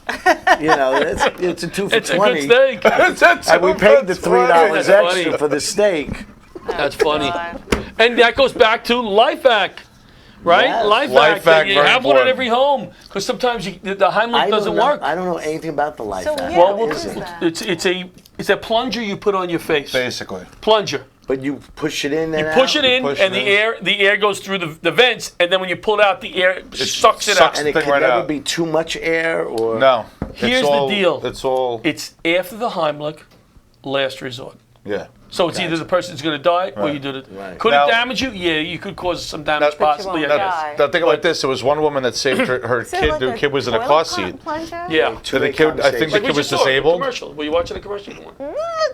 [SPEAKER 5] It's a 2 for
[SPEAKER 1] It's a
[SPEAKER 5] 20.
[SPEAKER 1] good steak.
[SPEAKER 5] And we paid the $3
[SPEAKER 1] That's
[SPEAKER 5] extra
[SPEAKER 1] funny.
[SPEAKER 5] for the steak.
[SPEAKER 1] That's funny. And that goes back to life hack, right?
[SPEAKER 5] Yes.
[SPEAKER 1] Life
[SPEAKER 2] Life
[SPEAKER 1] hack.
[SPEAKER 2] hack,
[SPEAKER 1] You
[SPEAKER 2] very
[SPEAKER 1] have one in
[SPEAKER 2] important.
[SPEAKER 1] every home because sometimes the Heimlich doesn't work.
[SPEAKER 5] I don't know anything about the life
[SPEAKER 3] So,
[SPEAKER 5] hack.
[SPEAKER 3] yeah,
[SPEAKER 1] Well,
[SPEAKER 3] what
[SPEAKER 5] Is
[SPEAKER 3] is
[SPEAKER 5] it?
[SPEAKER 3] that?
[SPEAKER 1] it's a plunger you put on your face.
[SPEAKER 2] Basically.
[SPEAKER 1] Plunger.
[SPEAKER 5] But you push it in and
[SPEAKER 1] You push
[SPEAKER 5] out?
[SPEAKER 1] it in,
[SPEAKER 2] push
[SPEAKER 1] and
[SPEAKER 2] it
[SPEAKER 1] the air goes through the vents, and then when you pull it out, the air sucks it
[SPEAKER 2] sucks
[SPEAKER 1] out.
[SPEAKER 5] And it
[SPEAKER 2] Thing
[SPEAKER 5] can
[SPEAKER 2] right
[SPEAKER 5] never
[SPEAKER 2] out.
[SPEAKER 5] be too much air or...
[SPEAKER 2] No.
[SPEAKER 1] Here's
[SPEAKER 2] It's
[SPEAKER 1] the
[SPEAKER 2] all-
[SPEAKER 1] deal.
[SPEAKER 2] It's all.
[SPEAKER 1] It's after the Heimlich, last resort.
[SPEAKER 2] Yeah.
[SPEAKER 1] So it's either the person's going to die or
[SPEAKER 2] Right.
[SPEAKER 1] you did it.
[SPEAKER 5] Right.
[SPEAKER 1] Could
[SPEAKER 2] Now-
[SPEAKER 1] it damage you? Yeah, you could cause some damage
[SPEAKER 2] Now-
[SPEAKER 1] possibly.
[SPEAKER 3] But
[SPEAKER 1] I
[SPEAKER 3] you won't
[SPEAKER 1] guess.
[SPEAKER 3] die.
[SPEAKER 2] Now think about this. There was one woman that saved her
[SPEAKER 3] Is it
[SPEAKER 2] kid.
[SPEAKER 3] like
[SPEAKER 2] The
[SPEAKER 3] a
[SPEAKER 2] kid was in a
[SPEAKER 3] toilet
[SPEAKER 2] car seat.
[SPEAKER 3] plunger?
[SPEAKER 1] Yeah.
[SPEAKER 2] So the kid, I think the
[SPEAKER 1] Like we
[SPEAKER 2] kid was
[SPEAKER 1] just saw, the
[SPEAKER 2] disabled.
[SPEAKER 1] commercial. Were you watching the commercial?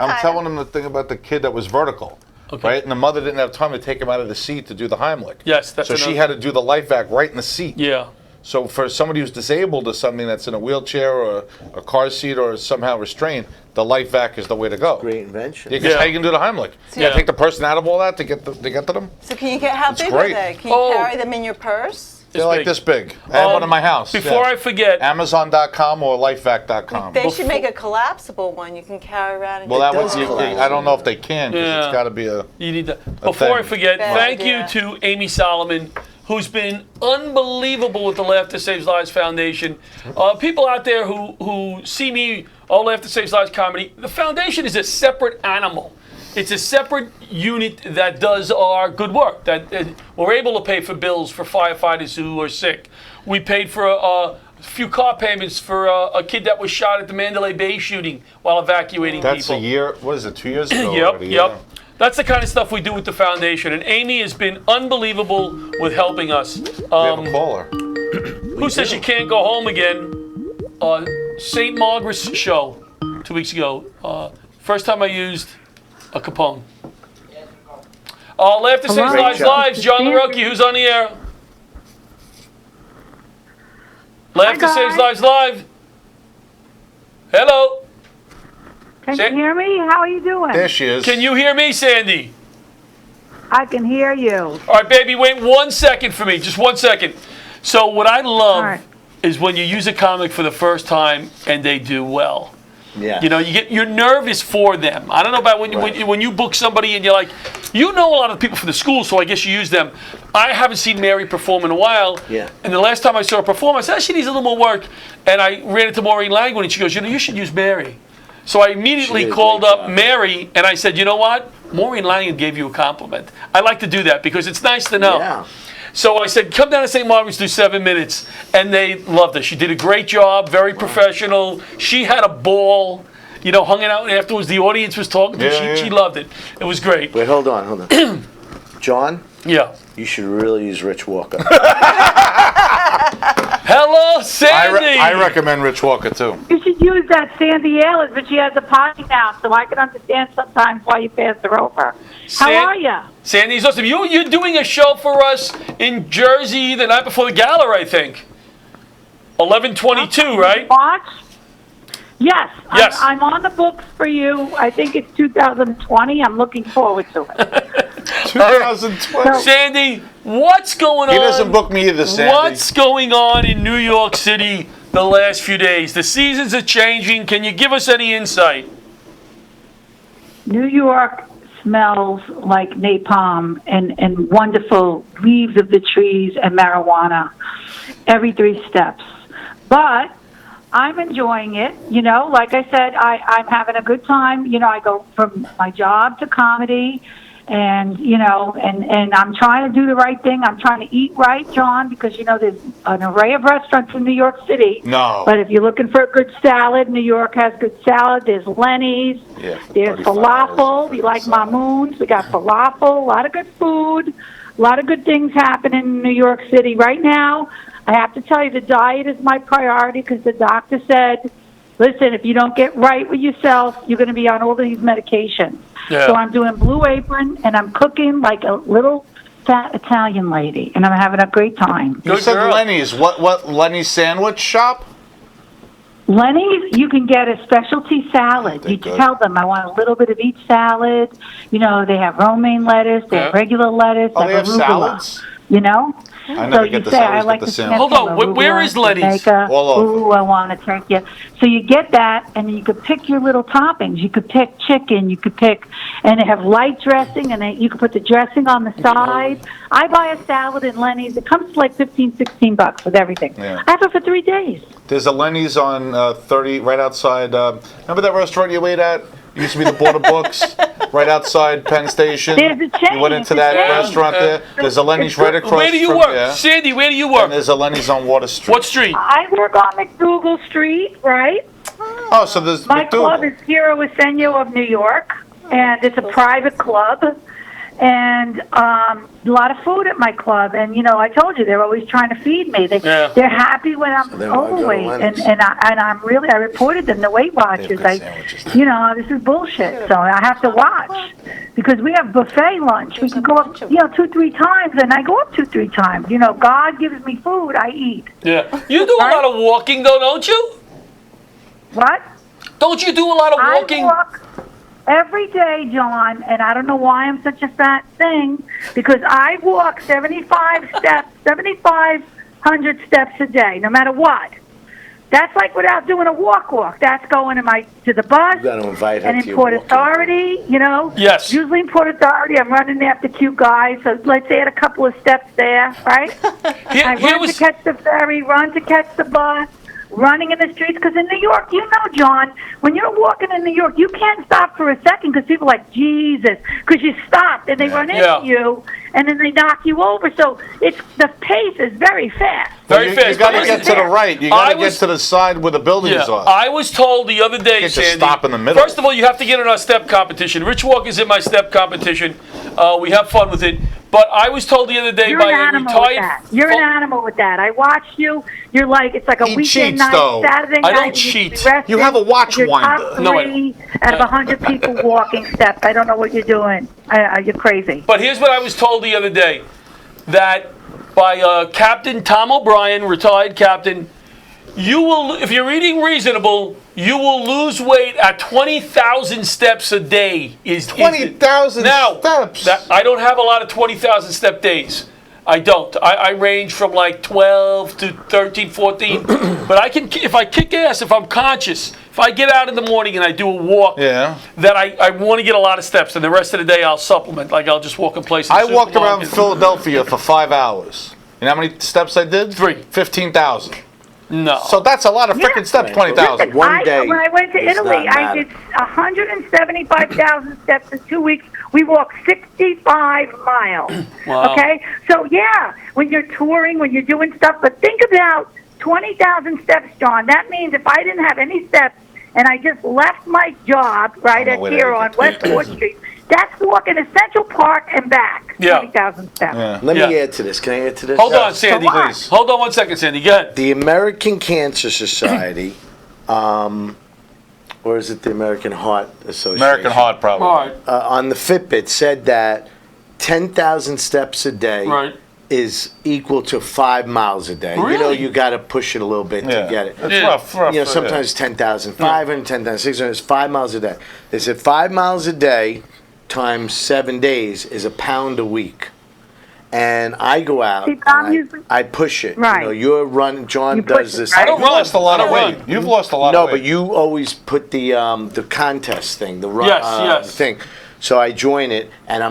[SPEAKER 2] I'm telling him the thing about the kid that was vertical.
[SPEAKER 1] Okay.
[SPEAKER 2] Right? And the mother didn't have time to take him out of the seat to do the Heimlich.
[SPEAKER 1] Yes, that's
[SPEAKER 2] So she
[SPEAKER 1] another-
[SPEAKER 2] had to do the life vac right in the seat.
[SPEAKER 1] Yeah.
[SPEAKER 2] So for somebody who's disabled or something that's in a wheelchair or a car seat or somehow restrained, the life vac is the way to go.
[SPEAKER 5] Great invention.
[SPEAKER 2] Yeah, 'cause
[SPEAKER 1] Yeah.
[SPEAKER 2] how you can do the Heimlich? You gotta take the person out of all that to get to them.
[SPEAKER 3] So can you get, how
[SPEAKER 2] It's
[SPEAKER 3] big
[SPEAKER 2] great.
[SPEAKER 3] are they? Can you
[SPEAKER 1] Oh.
[SPEAKER 3] carry them in your purse?
[SPEAKER 2] They're like
[SPEAKER 1] big.
[SPEAKER 2] this big. I have one in my house.
[SPEAKER 1] Before
[SPEAKER 2] yeah.
[SPEAKER 1] I forget,
[SPEAKER 2] Amazon.com or lifevac.com.
[SPEAKER 3] They should make a collapsible one you can carry around. And
[SPEAKER 2] Well, that
[SPEAKER 5] does
[SPEAKER 2] would.
[SPEAKER 5] collapse.
[SPEAKER 2] I don't know if they can because
[SPEAKER 1] Yeah.
[SPEAKER 2] it's got to be a.
[SPEAKER 1] you need to. Before I
[SPEAKER 2] thing.
[SPEAKER 1] forget,
[SPEAKER 3] Bad
[SPEAKER 1] thank
[SPEAKER 3] idea.
[SPEAKER 1] you to Amy Solomon, who's been unbelievable with the Laughter Saves Lives Foundation. People out there who see me, Laughter Saves Lives comedy, the foundation is a separate animal. It's a separate unit that does our good work. That we're able to pay for bills for firefighters who are sick. We paid for few car payments for a kid that was shot at the Mandalay Bay shooting while evacuating
[SPEAKER 2] That's
[SPEAKER 1] people.
[SPEAKER 2] a year. What is it? 2 years ago.
[SPEAKER 1] Yep,
[SPEAKER 2] already,
[SPEAKER 1] yep.
[SPEAKER 2] yeah.
[SPEAKER 1] That's the kind of stuff we do with the foundation, and Amy has been unbelievable with helping us.
[SPEAKER 2] We have a caller.
[SPEAKER 1] Who says she can't go home again? St. Margaret's show 2 weeks ago. First time I used a Capone. Laughter Saves
[SPEAKER 5] Great
[SPEAKER 1] Lives
[SPEAKER 5] show.
[SPEAKER 1] Lives. John LaRocchi, who's on the air? Laughter Saves Lives Live. Hello.
[SPEAKER 11] Can you hear me? How are you doing?
[SPEAKER 2] There she is.
[SPEAKER 1] Can you hear me, Sandy?
[SPEAKER 11] I can hear you.
[SPEAKER 1] All right, baby, wait 1 second for me. Just 1 second. So what I love
[SPEAKER 11] All right.
[SPEAKER 1] is when you use a comic for the first time and they do well.
[SPEAKER 5] Yeah.
[SPEAKER 1] You know, you're nervous for them. I don't know about when you book somebody and you're like, you know a lot of people from the school, so I guess you use them. I haven't seen Mary perform in a while.
[SPEAKER 5] Yeah.
[SPEAKER 1] And the last time I saw her perform, I said, she needs a little more work. And I ran into Maureen Langwood and she goes, you should use Mary. So I immediately
[SPEAKER 5] She did a
[SPEAKER 1] called
[SPEAKER 5] great
[SPEAKER 1] up
[SPEAKER 5] job.
[SPEAKER 1] Mary and I said, you know what? Maureen Langwood gave you a compliment. I like to do that because it's nice to know.
[SPEAKER 5] Yeah.
[SPEAKER 1] So I said, come down to St. Margaret's, do 7 minutes. And they loved her. She did a great job, very professional. She had a ball, hanging out afterwards. The audience was talking to her. She loved it. It was great.
[SPEAKER 5] Wait, hold on. John,
[SPEAKER 1] Yeah.
[SPEAKER 5] you should really use Rich Walker.
[SPEAKER 1] Hello, Sandy.
[SPEAKER 2] I recommend Rich Walker too.
[SPEAKER 11] You should use that Sandy Ellis, but she has a potty now, so I can understand sometimes why you pass her over. How are you?
[SPEAKER 1] Sandy's awesome. You're doing a show for us in Jersey the night before the gala, I think. 11/22, right?
[SPEAKER 11] March? Yes.
[SPEAKER 1] Yes.
[SPEAKER 11] I'm on the books for you. I think it's 2020. I'm looking forward to it.
[SPEAKER 2] 2020.
[SPEAKER 1] Sandy, what's going on?
[SPEAKER 2] He doesn't book me either, Sandy.
[SPEAKER 1] What's going on in New York City the last few days? The seasons are changing. Can you give us any insight?
[SPEAKER 11] New York smells like napalm and wonderful leaves of the trees and marijuana every 3 steps. But I'm enjoying it. Like I said, I'm having a good time. I go from my job to comedy. And and I'm trying to do the right thing. I'm trying to eat right, John, because there's an array of restaurants in New York City.
[SPEAKER 2] No.
[SPEAKER 11] But if you're looking for a good salad, New York has good salad. There's Lenny's.
[SPEAKER 2] Yeah,
[SPEAKER 11] There's
[SPEAKER 2] $35
[SPEAKER 11] falafel. We like Mamoons. We got falafel. A lot of good food. A lot of good things happening in New York City right now. I have to tell you, the diet is my priority because the doctor said, listen, if you don't get right with yourself, you're going to be on all these medications.
[SPEAKER 1] Yeah.
[SPEAKER 11] So I'm doing Blue Apron, and I'm cooking like a little fat Italian lady, and I'm having a great time.
[SPEAKER 2] You
[SPEAKER 1] Good
[SPEAKER 2] said
[SPEAKER 1] girl.
[SPEAKER 2] Lenny's. What Lenny's sandwich shop?
[SPEAKER 11] Lenny's, you can get a specialty salad. You
[SPEAKER 2] good.
[SPEAKER 11] tell them, I want a little bit of each salad. They have romaine lettuce, they have
[SPEAKER 1] Yeah.
[SPEAKER 11] regular lettuce,
[SPEAKER 2] Oh, they have
[SPEAKER 11] arugula.
[SPEAKER 2] salads? I never get the salads,
[SPEAKER 11] like
[SPEAKER 2] get the
[SPEAKER 11] to
[SPEAKER 2] sandwich.
[SPEAKER 1] Hold on, where is Lenny's?
[SPEAKER 2] All over.
[SPEAKER 11] Ooh, I want to take you. So you get that, and then you could pick your little toppings. You could pick chicken. You could pick, and they have light dressing, and then you could put the dressing on the side. I buy a salad in Lenny's. It comes to like $15-16 with everything.
[SPEAKER 2] Yeah.
[SPEAKER 11] I have it for 3 days.
[SPEAKER 2] There's a Lenny's on 30, right outside. Remember that restaurant you ate at? It used to be the Border Books, right outside Penn Station.
[SPEAKER 11] There's a chain,
[SPEAKER 2] You went into
[SPEAKER 11] it's a
[SPEAKER 2] that
[SPEAKER 11] chain.
[SPEAKER 2] restaurant there. There's a Lenny's right across
[SPEAKER 1] Where do you
[SPEAKER 2] from
[SPEAKER 1] work?
[SPEAKER 2] there.
[SPEAKER 1] Sandy, where do you
[SPEAKER 2] And
[SPEAKER 1] work?
[SPEAKER 2] there's a Lenny's on Water Street.
[SPEAKER 1] What street?
[SPEAKER 11] I work on McDougal Street, right?
[SPEAKER 2] Oh, so there's
[SPEAKER 11] My club
[SPEAKER 2] McDougal.
[SPEAKER 11] is Hero Arsenio of New York, and it's a private club. And a lot of food at my club, and I told you they're always trying to feed me.
[SPEAKER 1] Yeah.
[SPEAKER 11] They're happy when I'm
[SPEAKER 5] then why go to
[SPEAKER 11] overweight,
[SPEAKER 5] Lenny's?
[SPEAKER 11] and I'm really. I reported them to Weight Watchers.
[SPEAKER 2] good sandwiches
[SPEAKER 11] This is bullshit. So I have to watch because we have buffet lunch. We can go up, 2-3 times, and I go up 2-3 times. God gives me food, I eat.
[SPEAKER 1] Yeah. You do a lot of walking, though, don't you?
[SPEAKER 11] What?
[SPEAKER 1] Don't you do a lot of walking?
[SPEAKER 11] I walk every day, John, and I don't know why I'm such a fat thing, because I walk 7,500 steps a day, no matter what. That's like without doing a walk. That's going to the bus.
[SPEAKER 5] You got to invite her
[SPEAKER 11] And
[SPEAKER 5] to
[SPEAKER 11] in
[SPEAKER 5] your
[SPEAKER 11] Port
[SPEAKER 5] walking.
[SPEAKER 11] Authority,
[SPEAKER 1] Yes.
[SPEAKER 11] Usually in Port Authority, I'm running after cute guys. So let's add a couple of steps there, right? I
[SPEAKER 1] Here
[SPEAKER 11] run
[SPEAKER 1] was
[SPEAKER 11] to catch the ferry, run to catch the bus, running in the streets. Because in New York, you know, John, when you're walking in New York, you can't stop for a second because people are like, Jesus, because you stopped and they run
[SPEAKER 1] Yeah.
[SPEAKER 11] into you and then they knock you over. So the pace is very fast.
[SPEAKER 1] Very fast.
[SPEAKER 2] You got to
[SPEAKER 1] But
[SPEAKER 2] get
[SPEAKER 1] listen,
[SPEAKER 2] to the right. You got to get to the side where the buildings
[SPEAKER 1] Yeah,
[SPEAKER 2] are.
[SPEAKER 1] I was told the other day,
[SPEAKER 2] Can't just
[SPEAKER 1] Sandy.
[SPEAKER 2] stop in the middle.
[SPEAKER 1] First of all, you have to get in our step competition. Rich Walker's in my step competition. We have fun with it. But I was told the other day
[SPEAKER 11] You're
[SPEAKER 1] by
[SPEAKER 11] an
[SPEAKER 1] a
[SPEAKER 11] animal with
[SPEAKER 1] retired.
[SPEAKER 11] that. You're an animal with that. I watched you. You're like, it's like a
[SPEAKER 2] He
[SPEAKER 11] weekend
[SPEAKER 2] cheats,
[SPEAKER 11] night,
[SPEAKER 2] though.
[SPEAKER 11] Saturday
[SPEAKER 1] I
[SPEAKER 11] night.
[SPEAKER 1] don't
[SPEAKER 11] you should be
[SPEAKER 1] cheat.
[SPEAKER 11] rested.
[SPEAKER 2] You have a watch
[SPEAKER 11] You're
[SPEAKER 2] winder.
[SPEAKER 11] top
[SPEAKER 1] No, I
[SPEAKER 11] 3 out of 100 people walking steps. I don't know what you're doing. You're crazy.
[SPEAKER 1] But here's what I was told the other day, that by Captain Tom O'Brien, retired captain, you will, if you're eating reasonable, you will lose weight at 20,000 steps a day.
[SPEAKER 2] 20,000
[SPEAKER 1] now,
[SPEAKER 2] steps.
[SPEAKER 1] I don't have a lot of 20,000 step days. I don't. I range from like 12 to 13, 14. But I can, if I kick ass, if I'm conscious, if I get out in the morning and I do a walk,
[SPEAKER 2] Yeah.
[SPEAKER 1] then I want to get a lot of steps. And the rest of the day I'll supplement. Like I'll just walk in places.
[SPEAKER 2] I walked around Philadelphia for 5 hours. You know how many steps I did?
[SPEAKER 1] 3.
[SPEAKER 2] 15,000.
[SPEAKER 1] No.
[SPEAKER 2] So that's a lot of freaking steps, 20,000.
[SPEAKER 11] Listen,
[SPEAKER 5] One day
[SPEAKER 11] when I went to
[SPEAKER 5] does
[SPEAKER 11] Italy,
[SPEAKER 5] not
[SPEAKER 11] I
[SPEAKER 5] matter.
[SPEAKER 11] did 175,000 steps in 2 weeks. We walked 65 miles.
[SPEAKER 1] Wow.
[SPEAKER 11] Okay? So, yeah, when you're touring, when you're doing stuff, but think about 20,000 steps, John. That means if I didn't have any steps and I just left my job right
[SPEAKER 2] On
[SPEAKER 11] at
[SPEAKER 2] the way to
[SPEAKER 11] here on West 4th Street, that's walking to Central Park and back.
[SPEAKER 1] Yeah.
[SPEAKER 11] 20,000 steps.
[SPEAKER 2] Yeah.
[SPEAKER 5] Let
[SPEAKER 1] Yeah.
[SPEAKER 5] me add to this. Can I add to this?
[SPEAKER 1] Hold on, Sandy.
[SPEAKER 11] what?
[SPEAKER 1] Please. Hold on 1 second, Sandy. Go ahead.
[SPEAKER 5] The American Cancer Society, or is it the American Heart Association?
[SPEAKER 2] American Heart, probably.
[SPEAKER 1] All right.
[SPEAKER 5] On the Fitbit said that 10,000 steps a day
[SPEAKER 1] Right.
[SPEAKER 5] is equal to 5 miles a day. You know,
[SPEAKER 1] Really?
[SPEAKER 5] you got to push it a little bit
[SPEAKER 2] Yeah.
[SPEAKER 5] to get it.
[SPEAKER 2] It's
[SPEAKER 1] Yeah.
[SPEAKER 2] rough.
[SPEAKER 5] You know, sometimes 10,500, 10,600 is 5 miles a day. They said 5 miles a day times 7 days is a pound a week. And I go out,
[SPEAKER 11] See, Tom,
[SPEAKER 5] and
[SPEAKER 11] usually-
[SPEAKER 5] I push it.
[SPEAKER 11] Right.
[SPEAKER 5] You know, you're running, John
[SPEAKER 11] You push
[SPEAKER 5] does
[SPEAKER 11] it,
[SPEAKER 5] this.
[SPEAKER 11] right?
[SPEAKER 1] I don't
[SPEAKER 2] You've
[SPEAKER 1] run.
[SPEAKER 2] lost a lot of
[SPEAKER 1] I don't
[SPEAKER 2] weight.
[SPEAKER 1] run.
[SPEAKER 2] You've lost a lot
[SPEAKER 5] No,
[SPEAKER 2] of weight.
[SPEAKER 5] but you always put the contest thing, the run,
[SPEAKER 1] Yes, yes.
[SPEAKER 5] thing. So I join it, and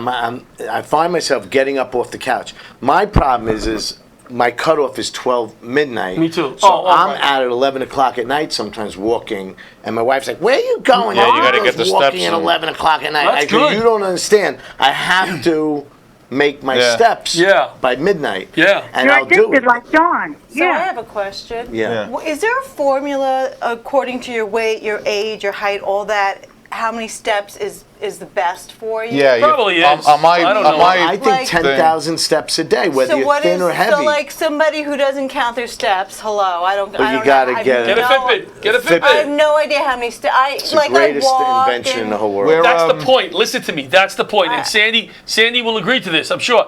[SPEAKER 5] I find myself getting up off the couch. My problem is my cutoff is 12 midnight.
[SPEAKER 1] Me too.
[SPEAKER 5] So
[SPEAKER 1] Oh,
[SPEAKER 5] I'm
[SPEAKER 1] right.
[SPEAKER 5] out at 11 o'clock at night sometimes walking, and my wife's like, "Where are you going?"
[SPEAKER 2] Yeah, you
[SPEAKER 5] "Oh,
[SPEAKER 2] gotta
[SPEAKER 5] I'm
[SPEAKER 2] get the
[SPEAKER 5] just walking
[SPEAKER 2] steps
[SPEAKER 5] at
[SPEAKER 2] in."
[SPEAKER 5] 11 o'clock at night.
[SPEAKER 1] That's
[SPEAKER 5] I go,
[SPEAKER 1] good.
[SPEAKER 5] "You don't understand. I have to make my
[SPEAKER 2] Yeah.
[SPEAKER 5] steps
[SPEAKER 1] Yeah.
[SPEAKER 5] by midnight."
[SPEAKER 1] Yeah.
[SPEAKER 5] and
[SPEAKER 11] You're
[SPEAKER 5] I'll do
[SPEAKER 11] addicted
[SPEAKER 5] it.
[SPEAKER 11] like John.
[SPEAKER 3] So I
[SPEAKER 11] Yeah.
[SPEAKER 3] have a question.
[SPEAKER 5] Yeah.
[SPEAKER 3] Is there a formula according to your weight, your age, your height, all that? How many steps is the best for you?
[SPEAKER 2] Yeah,
[SPEAKER 1] Probably
[SPEAKER 2] you,
[SPEAKER 1] is.
[SPEAKER 2] On my,
[SPEAKER 1] I don't
[SPEAKER 2] on
[SPEAKER 1] know.
[SPEAKER 2] my,
[SPEAKER 5] I think
[SPEAKER 3] Like-
[SPEAKER 5] 10,000 steps a day, whether
[SPEAKER 3] So
[SPEAKER 5] you're
[SPEAKER 3] what
[SPEAKER 5] thin
[SPEAKER 3] is
[SPEAKER 5] or heavy.
[SPEAKER 3] so like somebody who doesn't count their steps? Hello, I don't.
[SPEAKER 5] But
[SPEAKER 3] I
[SPEAKER 5] you
[SPEAKER 3] don't
[SPEAKER 5] gotta
[SPEAKER 3] know. I have
[SPEAKER 5] get-
[SPEAKER 1] Get a
[SPEAKER 3] no-
[SPEAKER 1] Fitbit. Get a
[SPEAKER 5] Fitbit.
[SPEAKER 3] I have
[SPEAKER 1] Fitbit.
[SPEAKER 3] no idea how many steps.
[SPEAKER 5] It's the greatest
[SPEAKER 3] I walk
[SPEAKER 5] invention in
[SPEAKER 3] and-
[SPEAKER 5] the whole world.
[SPEAKER 2] Where-
[SPEAKER 1] That's the
[SPEAKER 2] Um,
[SPEAKER 1] point. Listen to me. That's the point. And Sandy will agree to this, I'm sure.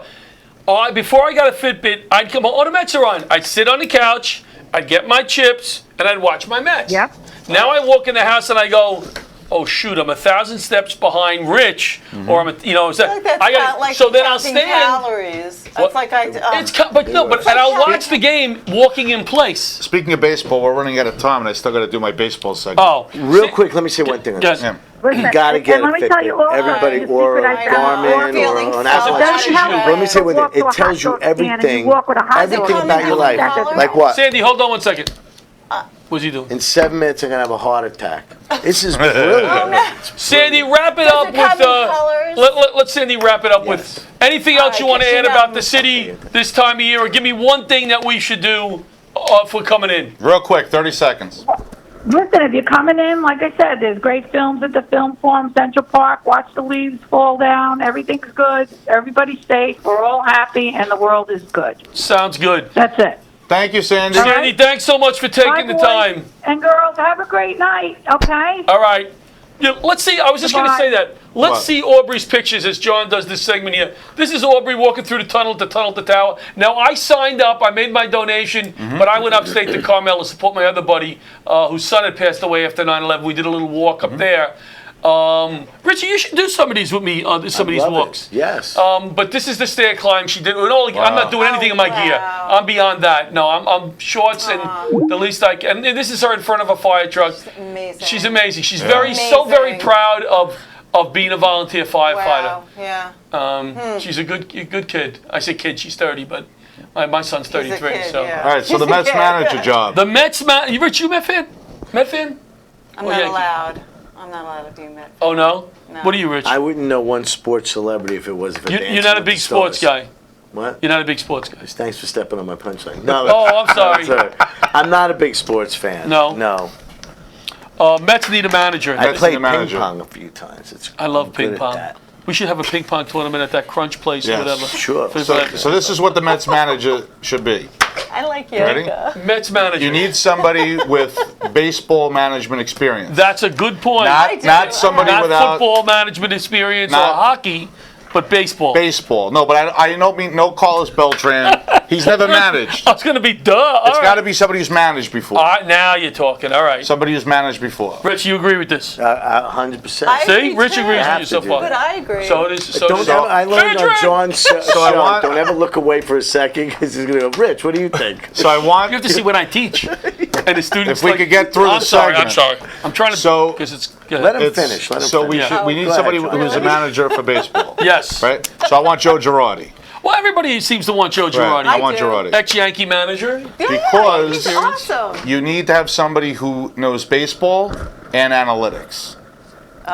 [SPEAKER 1] Before I got a Fitbit, I'd come home. Oh, the Mets are on. I'd sit on the couch, I'd get my chips, and I'd watch my Mets.
[SPEAKER 11] Yep.
[SPEAKER 1] Now I walk in the house and I go, oh shoot, I'm 1,000 steps behind Rich, or I'm, is that,
[SPEAKER 3] I feel like that's
[SPEAKER 1] I
[SPEAKER 3] not like
[SPEAKER 1] so then I'll
[SPEAKER 3] counting
[SPEAKER 1] stand.
[SPEAKER 3] calories.
[SPEAKER 1] What?
[SPEAKER 3] It's like
[SPEAKER 1] And I'll watch the game walking in place.
[SPEAKER 2] speaking of baseball, we're running out of time, and I still got to do my baseball segment.
[SPEAKER 1] Oh,
[SPEAKER 5] Real quick, let me say one thing. on
[SPEAKER 1] Yes.
[SPEAKER 5] this.
[SPEAKER 2] Yeah.
[SPEAKER 11] Listen,
[SPEAKER 5] You gotta get
[SPEAKER 11] and
[SPEAKER 5] a
[SPEAKER 11] let me tell
[SPEAKER 5] Fitbit.
[SPEAKER 11] you all
[SPEAKER 5] Everybody,
[SPEAKER 11] the
[SPEAKER 5] or a
[SPEAKER 11] secret I found.
[SPEAKER 5] Garmin, or
[SPEAKER 3] feeling
[SPEAKER 5] an
[SPEAKER 3] so
[SPEAKER 5] Apple
[SPEAKER 3] bad.
[SPEAKER 5] Watch.
[SPEAKER 3] How
[SPEAKER 5] Let me say one
[SPEAKER 11] Walk
[SPEAKER 5] thing.
[SPEAKER 11] to a
[SPEAKER 5] It tells
[SPEAKER 11] hot
[SPEAKER 5] you
[SPEAKER 11] dog stand and you
[SPEAKER 5] everything,
[SPEAKER 11] walk with a hot
[SPEAKER 5] everything
[SPEAKER 11] dog
[SPEAKER 5] about your life.
[SPEAKER 3] tolerance?
[SPEAKER 5] Like what?
[SPEAKER 1] Sandy, hold on 1 second. What's he doing?
[SPEAKER 5] In 7 minutes, I'm gonna have a heart attack. This is brilliant.
[SPEAKER 1] Sandy, wrap it up
[SPEAKER 3] it have
[SPEAKER 1] with.
[SPEAKER 3] any colors?
[SPEAKER 1] Let Sandy wrap it up with anything else you
[SPEAKER 3] All
[SPEAKER 1] want to
[SPEAKER 3] right,
[SPEAKER 1] add
[SPEAKER 3] get you
[SPEAKER 1] about
[SPEAKER 3] down.
[SPEAKER 1] the city this time of year, or give me one thing that we should do if we're coming in.
[SPEAKER 2] Real quick, 30 seconds.
[SPEAKER 11] Listen, if you're coming in, like I said, there's great films at the Film Forum, Central Park. Watch the leaves fall down. Everything's good. Everybody's safe. We're all happy, and the world is good.
[SPEAKER 1] Sounds good.
[SPEAKER 11] That's it.
[SPEAKER 2] Thank you, Sandy.
[SPEAKER 11] All right.
[SPEAKER 1] Sandy, thanks so much for taking
[SPEAKER 11] Bye,
[SPEAKER 1] the
[SPEAKER 11] boys
[SPEAKER 1] time.
[SPEAKER 11] and girls, have a great night, okay?
[SPEAKER 1] All right. Let's see. I was just going to
[SPEAKER 11] Goodbye.
[SPEAKER 1] say that. Let's
[SPEAKER 2] What?
[SPEAKER 1] see Aubrey's pictures as John does this segment here. This is Aubrey walking through the tunnel to tower. Now, I signed up. I made my donation, but I went upstate to Carmel to support my other buddy whose son had passed away after 9/11. We did a little walk up there. Richie, you should do some of these with me, some of these
[SPEAKER 5] Love it.
[SPEAKER 1] walks.
[SPEAKER 5] Yes.
[SPEAKER 1] But this is the stair climb she did. I'm not doing anything in my gear.
[SPEAKER 3] wow.
[SPEAKER 1] I'm beyond that. No, I'm shorts and the least I can. And this is her in front of a fire truck.
[SPEAKER 3] Amazing.
[SPEAKER 1] She's amazing. She's so very
[SPEAKER 3] Amazing.
[SPEAKER 1] proud of being a volunteer firefighter.
[SPEAKER 3] Wow. Yeah.
[SPEAKER 1] She's a good kid. I say kid, she's 30, but My son's 33,
[SPEAKER 3] kid,
[SPEAKER 1] so.
[SPEAKER 3] yeah.
[SPEAKER 2] All right, so the Mets manager job.
[SPEAKER 1] The Mets Rich, you Met fan? Met fan?
[SPEAKER 3] I'm
[SPEAKER 1] Oh,
[SPEAKER 3] not
[SPEAKER 1] Yankee.
[SPEAKER 3] allowed. I'm not allowed to be Met.
[SPEAKER 1] Oh no?
[SPEAKER 3] No.
[SPEAKER 1] What are you, Rich?
[SPEAKER 5] I wouldn't know one sports celebrity if it was for Dancing
[SPEAKER 1] You're not a
[SPEAKER 5] with
[SPEAKER 1] big
[SPEAKER 5] the
[SPEAKER 1] sports
[SPEAKER 5] Stars.
[SPEAKER 1] guy.
[SPEAKER 5] What?
[SPEAKER 1] You're not a big sports guy.
[SPEAKER 5] Thanks for stepping on my punchline. No,
[SPEAKER 1] Oh, I'm sorry.
[SPEAKER 5] sorry. I'm not a big sports fan.
[SPEAKER 1] No?
[SPEAKER 5] No.
[SPEAKER 1] Mets need a manager.
[SPEAKER 5] I
[SPEAKER 2] Mets
[SPEAKER 5] played
[SPEAKER 2] need a
[SPEAKER 5] ping
[SPEAKER 2] manager.
[SPEAKER 5] pong a few times.
[SPEAKER 1] I love
[SPEAKER 5] I'm good
[SPEAKER 1] ping
[SPEAKER 5] at
[SPEAKER 1] pong.
[SPEAKER 5] that.
[SPEAKER 1] We should have a ping pong tournament at that Crunch place
[SPEAKER 2] Yes.
[SPEAKER 1] or whatever.
[SPEAKER 5] Sure.
[SPEAKER 2] So this is what the Mets manager should be.
[SPEAKER 3] I like
[SPEAKER 2] Ready?
[SPEAKER 3] yoga.
[SPEAKER 1] Mets manager.
[SPEAKER 2] You need somebody with baseball management experience.
[SPEAKER 1] That's a good point.
[SPEAKER 2] Not somebody
[SPEAKER 1] Not
[SPEAKER 2] without
[SPEAKER 1] football management experience or
[SPEAKER 2] Not-
[SPEAKER 1] hockey, but baseball.
[SPEAKER 2] baseball. No, but I don't mean no Carlos Beltran. He's never managed.
[SPEAKER 1] I was going to be duh.
[SPEAKER 2] It's got to be somebody who's managed before.
[SPEAKER 1] All right, now you're talking. All right.
[SPEAKER 2] Somebody who's managed before.
[SPEAKER 1] Rich, you agree with this?
[SPEAKER 5] 100%.
[SPEAKER 3] I
[SPEAKER 1] See?
[SPEAKER 3] agree
[SPEAKER 1] Rich
[SPEAKER 3] too.
[SPEAKER 1] agrees with
[SPEAKER 5] Have
[SPEAKER 1] you
[SPEAKER 5] to
[SPEAKER 1] so
[SPEAKER 5] do
[SPEAKER 1] far.
[SPEAKER 3] But I agree.
[SPEAKER 1] So it is. So
[SPEAKER 5] Don't
[SPEAKER 1] it is.
[SPEAKER 5] ever, I learned on
[SPEAKER 1] Adrian!
[SPEAKER 5] John's show.
[SPEAKER 2] I want-
[SPEAKER 5] Don't ever look away for a second because he's going to go, Rich, what do you think?
[SPEAKER 2] So I want.
[SPEAKER 1] You have to see when I teach. And the students
[SPEAKER 2] If we
[SPEAKER 1] like,
[SPEAKER 2] could get through
[SPEAKER 1] I'm
[SPEAKER 2] the
[SPEAKER 1] sorry,
[SPEAKER 2] segment.
[SPEAKER 1] I'm sorry. I'm trying to.
[SPEAKER 2] So-
[SPEAKER 1] Because it's. Go
[SPEAKER 5] Let
[SPEAKER 1] ahead.
[SPEAKER 5] him
[SPEAKER 2] It's-
[SPEAKER 5] finish. Let him
[SPEAKER 2] so
[SPEAKER 5] finish.
[SPEAKER 2] we need
[SPEAKER 5] Go ahead,
[SPEAKER 2] somebody
[SPEAKER 5] John.
[SPEAKER 2] who's a manager for baseball.
[SPEAKER 1] Yes.
[SPEAKER 2] Right. So I want Joe Girardi.
[SPEAKER 1] Well, everybody seems to want Joe
[SPEAKER 2] Right.
[SPEAKER 1] Girardi.
[SPEAKER 2] I want
[SPEAKER 3] do.
[SPEAKER 2] Girardi.
[SPEAKER 1] Ex-Yankee manager.
[SPEAKER 3] Yeah,
[SPEAKER 2] because-
[SPEAKER 3] he's awesome.
[SPEAKER 2] You need to have somebody who knows baseball and analytics.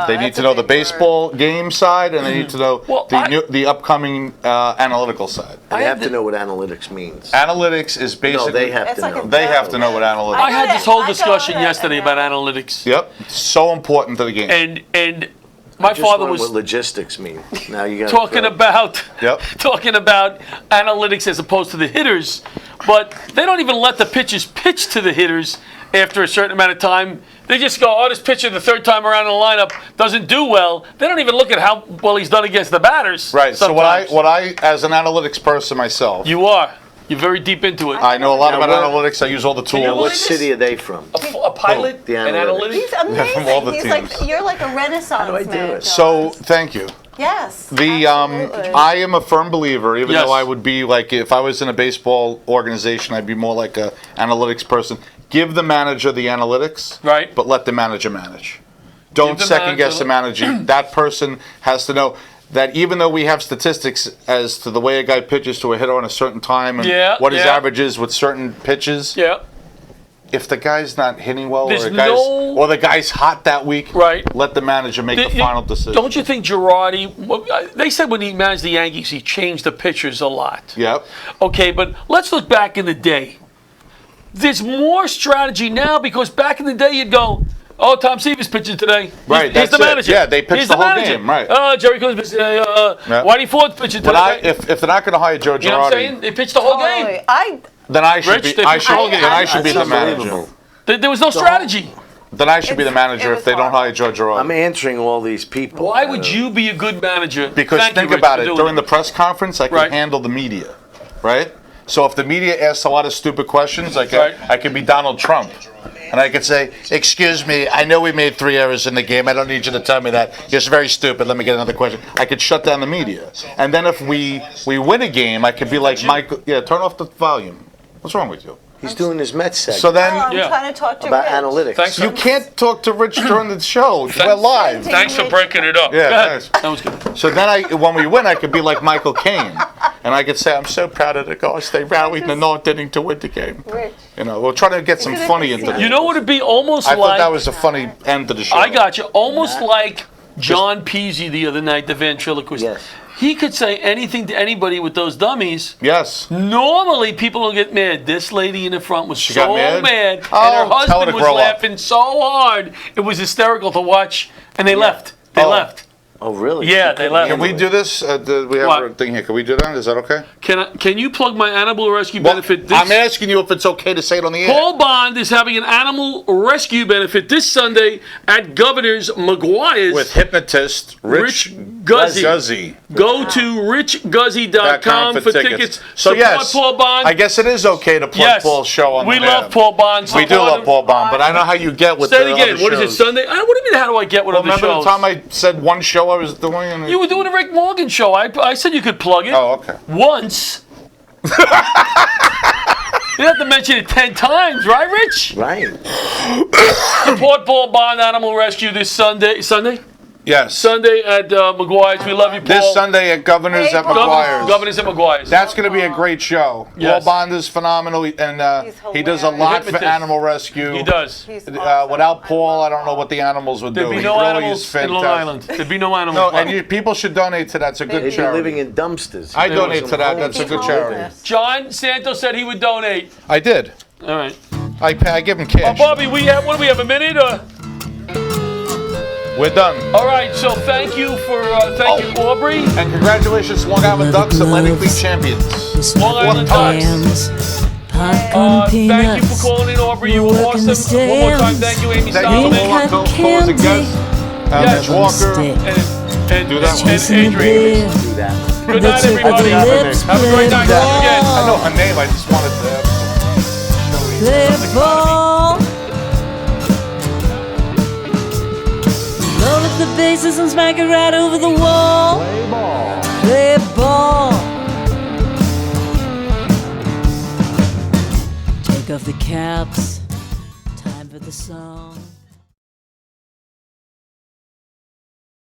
[SPEAKER 2] They need
[SPEAKER 3] that's
[SPEAKER 2] to
[SPEAKER 3] a
[SPEAKER 2] know the
[SPEAKER 3] big word.
[SPEAKER 2] baseball game side, and they need to know
[SPEAKER 1] Well,
[SPEAKER 2] the upcoming analytical side.
[SPEAKER 5] They have to know what analytics means.
[SPEAKER 2] Analytics is
[SPEAKER 5] No,
[SPEAKER 2] basically
[SPEAKER 5] they have
[SPEAKER 3] It's
[SPEAKER 5] to
[SPEAKER 3] like
[SPEAKER 5] know.
[SPEAKER 3] a
[SPEAKER 2] they have to know what analytics.
[SPEAKER 1] I had this whole
[SPEAKER 3] I got
[SPEAKER 1] discussion
[SPEAKER 3] it.
[SPEAKER 1] yesterday about analytics.
[SPEAKER 2] Yep, so important to the game.
[SPEAKER 1] And my
[SPEAKER 5] Just
[SPEAKER 1] father
[SPEAKER 5] learned
[SPEAKER 1] was
[SPEAKER 5] what logistics mean. Now you got
[SPEAKER 1] talking about
[SPEAKER 2] Yep.
[SPEAKER 1] talking about analytics as opposed to the hitters, but they don't even let the pitchers pitch to the hitters after a certain amount of time. They just go, oh, this pitcher the third time around in the lineup doesn't do well. They don't even look at how well he's done against the batters.
[SPEAKER 2] Right. So
[SPEAKER 1] sometimes.
[SPEAKER 2] what I as an analytics person myself,
[SPEAKER 1] You are. You're very deep into it.
[SPEAKER 2] I know a lot
[SPEAKER 5] Now,
[SPEAKER 2] about
[SPEAKER 5] what-
[SPEAKER 2] analytics. I use all the
[SPEAKER 1] you
[SPEAKER 2] tools.
[SPEAKER 1] believe
[SPEAKER 5] What city are they from?
[SPEAKER 1] a pilot
[SPEAKER 5] the
[SPEAKER 1] and
[SPEAKER 5] analytics.
[SPEAKER 1] analytics.
[SPEAKER 3] He's amazing.
[SPEAKER 2] From all the
[SPEAKER 3] He's
[SPEAKER 2] teams.
[SPEAKER 3] like you're like a renaissance
[SPEAKER 5] do I do
[SPEAKER 3] man.
[SPEAKER 5] it?
[SPEAKER 3] John.
[SPEAKER 2] So thank you.
[SPEAKER 3] yes.
[SPEAKER 2] The
[SPEAKER 3] absolutely.
[SPEAKER 2] I am a firm believer, even
[SPEAKER 1] Yes.
[SPEAKER 2] though I would be like if I was in a baseball organization, I'd be more like a analytics person. Give the manager the analytics,
[SPEAKER 1] Right.
[SPEAKER 2] But let the manager manage. Don't
[SPEAKER 1] the
[SPEAKER 2] second guess the
[SPEAKER 1] manager-
[SPEAKER 2] manager. That person has to know that even though we have statistics as to the way a guy pitches to a hitter on a certain time and
[SPEAKER 1] Yeah,
[SPEAKER 2] what his
[SPEAKER 1] yeah.
[SPEAKER 2] average is with certain pitches,
[SPEAKER 1] Yeah.
[SPEAKER 2] if the guy's not hitting well
[SPEAKER 1] There's
[SPEAKER 2] or the guy's hot that week,
[SPEAKER 1] Right.
[SPEAKER 2] let the manager make the final decision.
[SPEAKER 1] Don't you think Girardi? They said when he managed the Yankees, he changed the pitchers a lot.
[SPEAKER 2] Yep.
[SPEAKER 1] Okay, but let's look back in the day. There's more strategy now because back in the day you'd go, oh, Tom Seaver's pitching today.
[SPEAKER 2] Right,
[SPEAKER 1] Here's
[SPEAKER 2] that's
[SPEAKER 1] the
[SPEAKER 2] it.
[SPEAKER 1] manager.
[SPEAKER 2] Yeah, they pitch
[SPEAKER 1] Here's
[SPEAKER 2] the whole
[SPEAKER 1] manager.
[SPEAKER 2] game, right.
[SPEAKER 1] Jerry Cohen's pitching today.
[SPEAKER 2] Yeah.
[SPEAKER 1] Whitey Ford's pitching
[SPEAKER 2] But
[SPEAKER 1] today.
[SPEAKER 2] if they're not going to hire Joe
[SPEAKER 1] you know what I'm saying?
[SPEAKER 2] Girardi,
[SPEAKER 1] They pitched the whole game.
[SPEAKER 3] Totally.
[SPEAKER 2] then I should
[SPEAKER 1] Rich,
[SPEAKER 2] be.
[SPEAKER 1] they
[SPEAKER 2] I
[SPEAKER 1] pitch the whole
[SPEAKER 2] should.
[SPEAKER 1] game.
[SPEAKER 2] Then I should be
[SPEAKER 5] That's
[SPEAKER 2] the manager.
[SPEAKER 5] unbelievable.
[SPEAKER 1] There was no strategy.
[SPEAKER 2] Then I should be the
[SPEAKER 3] It's-
[SPEAKER 2] manager
[SPEAKER 3] it
[SPEAKER 2] if they
[SPEAKER 3] was
[SPEAKER 2] don't hire
[SPEAKER 3] horrible.
[SPEAKER 2] Joe Girardi.
[SPEAKER 5] I'm answering all these people.
[SPEAKER 1] Why would you be a good manager?
[SPEAKER 2] Because
[SPEAKER 1] Thank you,
[SPEAKER 2] think
[SPEAKER 1] Rich,
[SPEAKER 2] about
[SPEAKER 1] for
[SPEAKER 2] it.
[SPEAKER 1] doing
[SPEAKER 2] During the press conference, I can
[SPEAKER 1] Right.
[SPEAKER 2] handle the media, right? So if the media asks a lot of stupid questions, I
[SPEAKER 1] Right.
[SPEAKER 2] could be Donald Trump. And I could say, excuse me, I know we made 3 errors in the game. I don't need you to tell me that. You're very stupid. Let me get another question. I could shut down the media. And then if we win a game, I could be like Michael. Yeah, turn off the volume. What's wrong with you?
[SPEAKER 5] He's doing his Mets segment
[SPEAKER 2] So then
[SPEAKER 3] I'm
[SPEAKER 1] Yeah.
[SPEAKER 3] trying to talk to
[SPEAKER 5] about
[SPEAKER 3] Rich.
[SPEAKER 5] analytics.
[SPEAKER 1] Thanks,
[SPEAKER 2] you can't talk to Rich during the show. We're live.
[SPEAKER 1] Thanks for breaking it up.
[SPEAKER 2] Yeah,
[SPEAKER 1] Go ahead.
[SPEAKER 2] thanks.
[SPEAKER 1] That was good.
[SPEAKER 2] So then when we win, I could be like Michael Caine. And I could say, I'm so proud of the guys. They rallied in the ninth inning to win the game.
[SPEAKER 3] Rich.
[SPEAKER 2] You know, we're trying to get some funny into this.
[SPEAKER 1] You know what it'd be almost
[SPEAKER 2] I
[SPEAKER 1] like?
[SPEAKER 2] thought that was a funny end to the show.
[SPEAKER 1] I got you. Almost like John Peasy the other night, the ventriloquist.
[SPEAKER 5] Yes.
[SPEAKER 1] He could say anything to anybody with those dummies.
[SPEAKER 2] Yes.
[SPEAKER 1] Normally, people don't get mad. This lady in the front was
[SPEAKER 2] She
[SPEAKER 1] so
[SPEAKER 2] got mad?
[SPEAKER 1] mad,
[SPEAKER 2] Oh,
[SPEAKER 1] and her
[SPEAKER 2] tell her
[SPEAKER 1] husband
[SPEAKER 2] to
[SPEAKER 1] was
[SPEAKER 2] grow up.
[SPEAKER 1] laughing so hard. It was hysterical to watch, and they left. They
[SPEAKER 2] Oh.
[SPEAKER 1] left.
[SPEAKER 5] Oh, really?
[SPEAKER 1] Yeah, they left.
[SPEAKER 2] Can we do this? We have
[SPEAKER 1] What?
[SPEAKER 2] a thing here. Can we do that? Is that okay?
[SPEAKER 1] Can you plug my animal rescue benefit? This
[SPEAKER 2] I'm asking you if it's okay to say it on the air.
[SPEAKER 1] Paul Bond is having an animal rescue benefit this Sunday at Governor's McGuire's
[SPEAKER 2] With hypnotist Rich
[SPEAKER 1] Guzzi.
[SPEAKER 2] Guzzi.
[SPEAKER 1] Go to richguzzi.com for tickets.
[SPEAKER 2] So
[SPEAKER 1] Support
[SPEAKER 2] yes,
[SPEAKER 1] Paul Bond.
[SPEAKER 2] I guess it is okay to plug
[SPEAKER 1] Yes.
[SPEAKER 2] Paul's show on
[SPEAKER 1] We
[SPEAKER 2] the
[SPEAKER 1] love
[SPEAKER 2] air.
[SPEAKER 1] Paul Bond.
[SPEAKER 2] We do
[SPEAKER 1] Support
[SPEAKER 2] love
[SPEAKER 1] him.
[SPEAKER 2] Paul Bond, but I know how you get with
[SPEAKER 1] Say
[SPEAKER 2] the
[SPEAKER 1] it again.
[SPEAKER 2] other
[SPEAKER 1] What is it,
[SPEAKER 2] shows.
[SPEAKER 1] Sunday? What do you mean, how do I get with
[SPEAKER 2] Well,
[SPEAKER 1] other
[SPEAKER 2] remember
[SPEAKER 1] shows?
[SPEAKER 2] the time I said one show I was doing? And
[SPEAKER 1] You were doing a Rick Morgan show. I said you could plug it.
[SPEAKER 2] Oh, okay.
[SPEAKER 1] Once. You have to mention it 10 times, right, Rich?
[SPEAKER 5] Right.
[SPEAKER 1] Support Paul Bond Animal Rescue this Sunday. Sunday?
[SPEAKER 2] Yes.
[SPEAKER 1] Sunday at McGuire's. We love you, Paul.
[SPEAKER 2] This Sunday at Governor's
[SPEAKER 3] Hey,
[SPEAKER 2] at
[SPEAKER 3] Paul.
[SPEAKER 2] McGuire's.
[SPEAKER 1] Governor's at McGuire's.
[SPEAKER 2] That's going to be a great show.
[SPEAKER 1] Yes.
[SPEAKER 2] Paul Bonda's phenomenal, and
[SPEAKER 3] He's
[SPEAKER 2] he does a
[SPEAKER 3] hilarious.
[SPEAKER 2] lot for
[SPEAKER 1] Hypnotist.
[SPEAKER 2] animal rescue.
[SPEAKER 1] He does.
[SPEAKER 3] He's awesome.
[SPEAKER 2] Without Paul, I don't know what the animals would do.
[SPEAKER 1] There'd be
[SPEAKER 2] He
[SPEAKER 1] no
[SPEAKER 2] really
[SPEAKER 1] animals
[SPEAKER 2] is
[SPEAKER 1] in Long
[SPEAKER 2] fantastic.
[SPEAKER 1] Island. There'd be no animals.
[SPEAKER 2] No, and people should donate to that. It's a good
[SPEAKER 5] They'd be
[SPEAKER 2] charity.
[SPEAKER 5] living in dumpsters.
[SPEAKER 2] I donate to that. That's a good charity.
[SPEAKER 3] Homeless.
[SPEAKER 1] John Santos said he would donate.
[SPEAKER 2] I did.
[SPEAKER 1] All right.
[SPEAKER 2] I give him cash.
[SPEAKER 1] Bobby, what do we have, a minute?
[SPEAKER 2] We're done.
[SPEAKER 1] All right, so thank you for, thank you, Aubrey.
[SPEAKER 2] And congratulations to Long Island Ducks, Atlantic League champions.
[SPEAKER 1] Long Island Ducks. Thank you for calling in, Aubrey. You were awesome. One more time, thank you, Amy
[SPEAKER 2] Thank you
[SPEAKER 1] Solomon.
[SPEAKER 2] to all our co-hosts and guests.
[SPEAKER 1] Yes.
[SPEAKER 2] Mitch Walker.
[SPEAKER 1] And
[SPEAKER 2] Do that one.
[SPEAKER 1] and Adrian.
[SPEAKER 5] Do that.
[SPEAKER 1] Good night, everybody. Have a great night. Once again.
[SPEAKER 2] I know her name. I just wanted to.
[SPEAKER 4] Play ball. Load up the bases and smack it right over the wall. Play ball. Play ball. Take off the caps. Time for the song.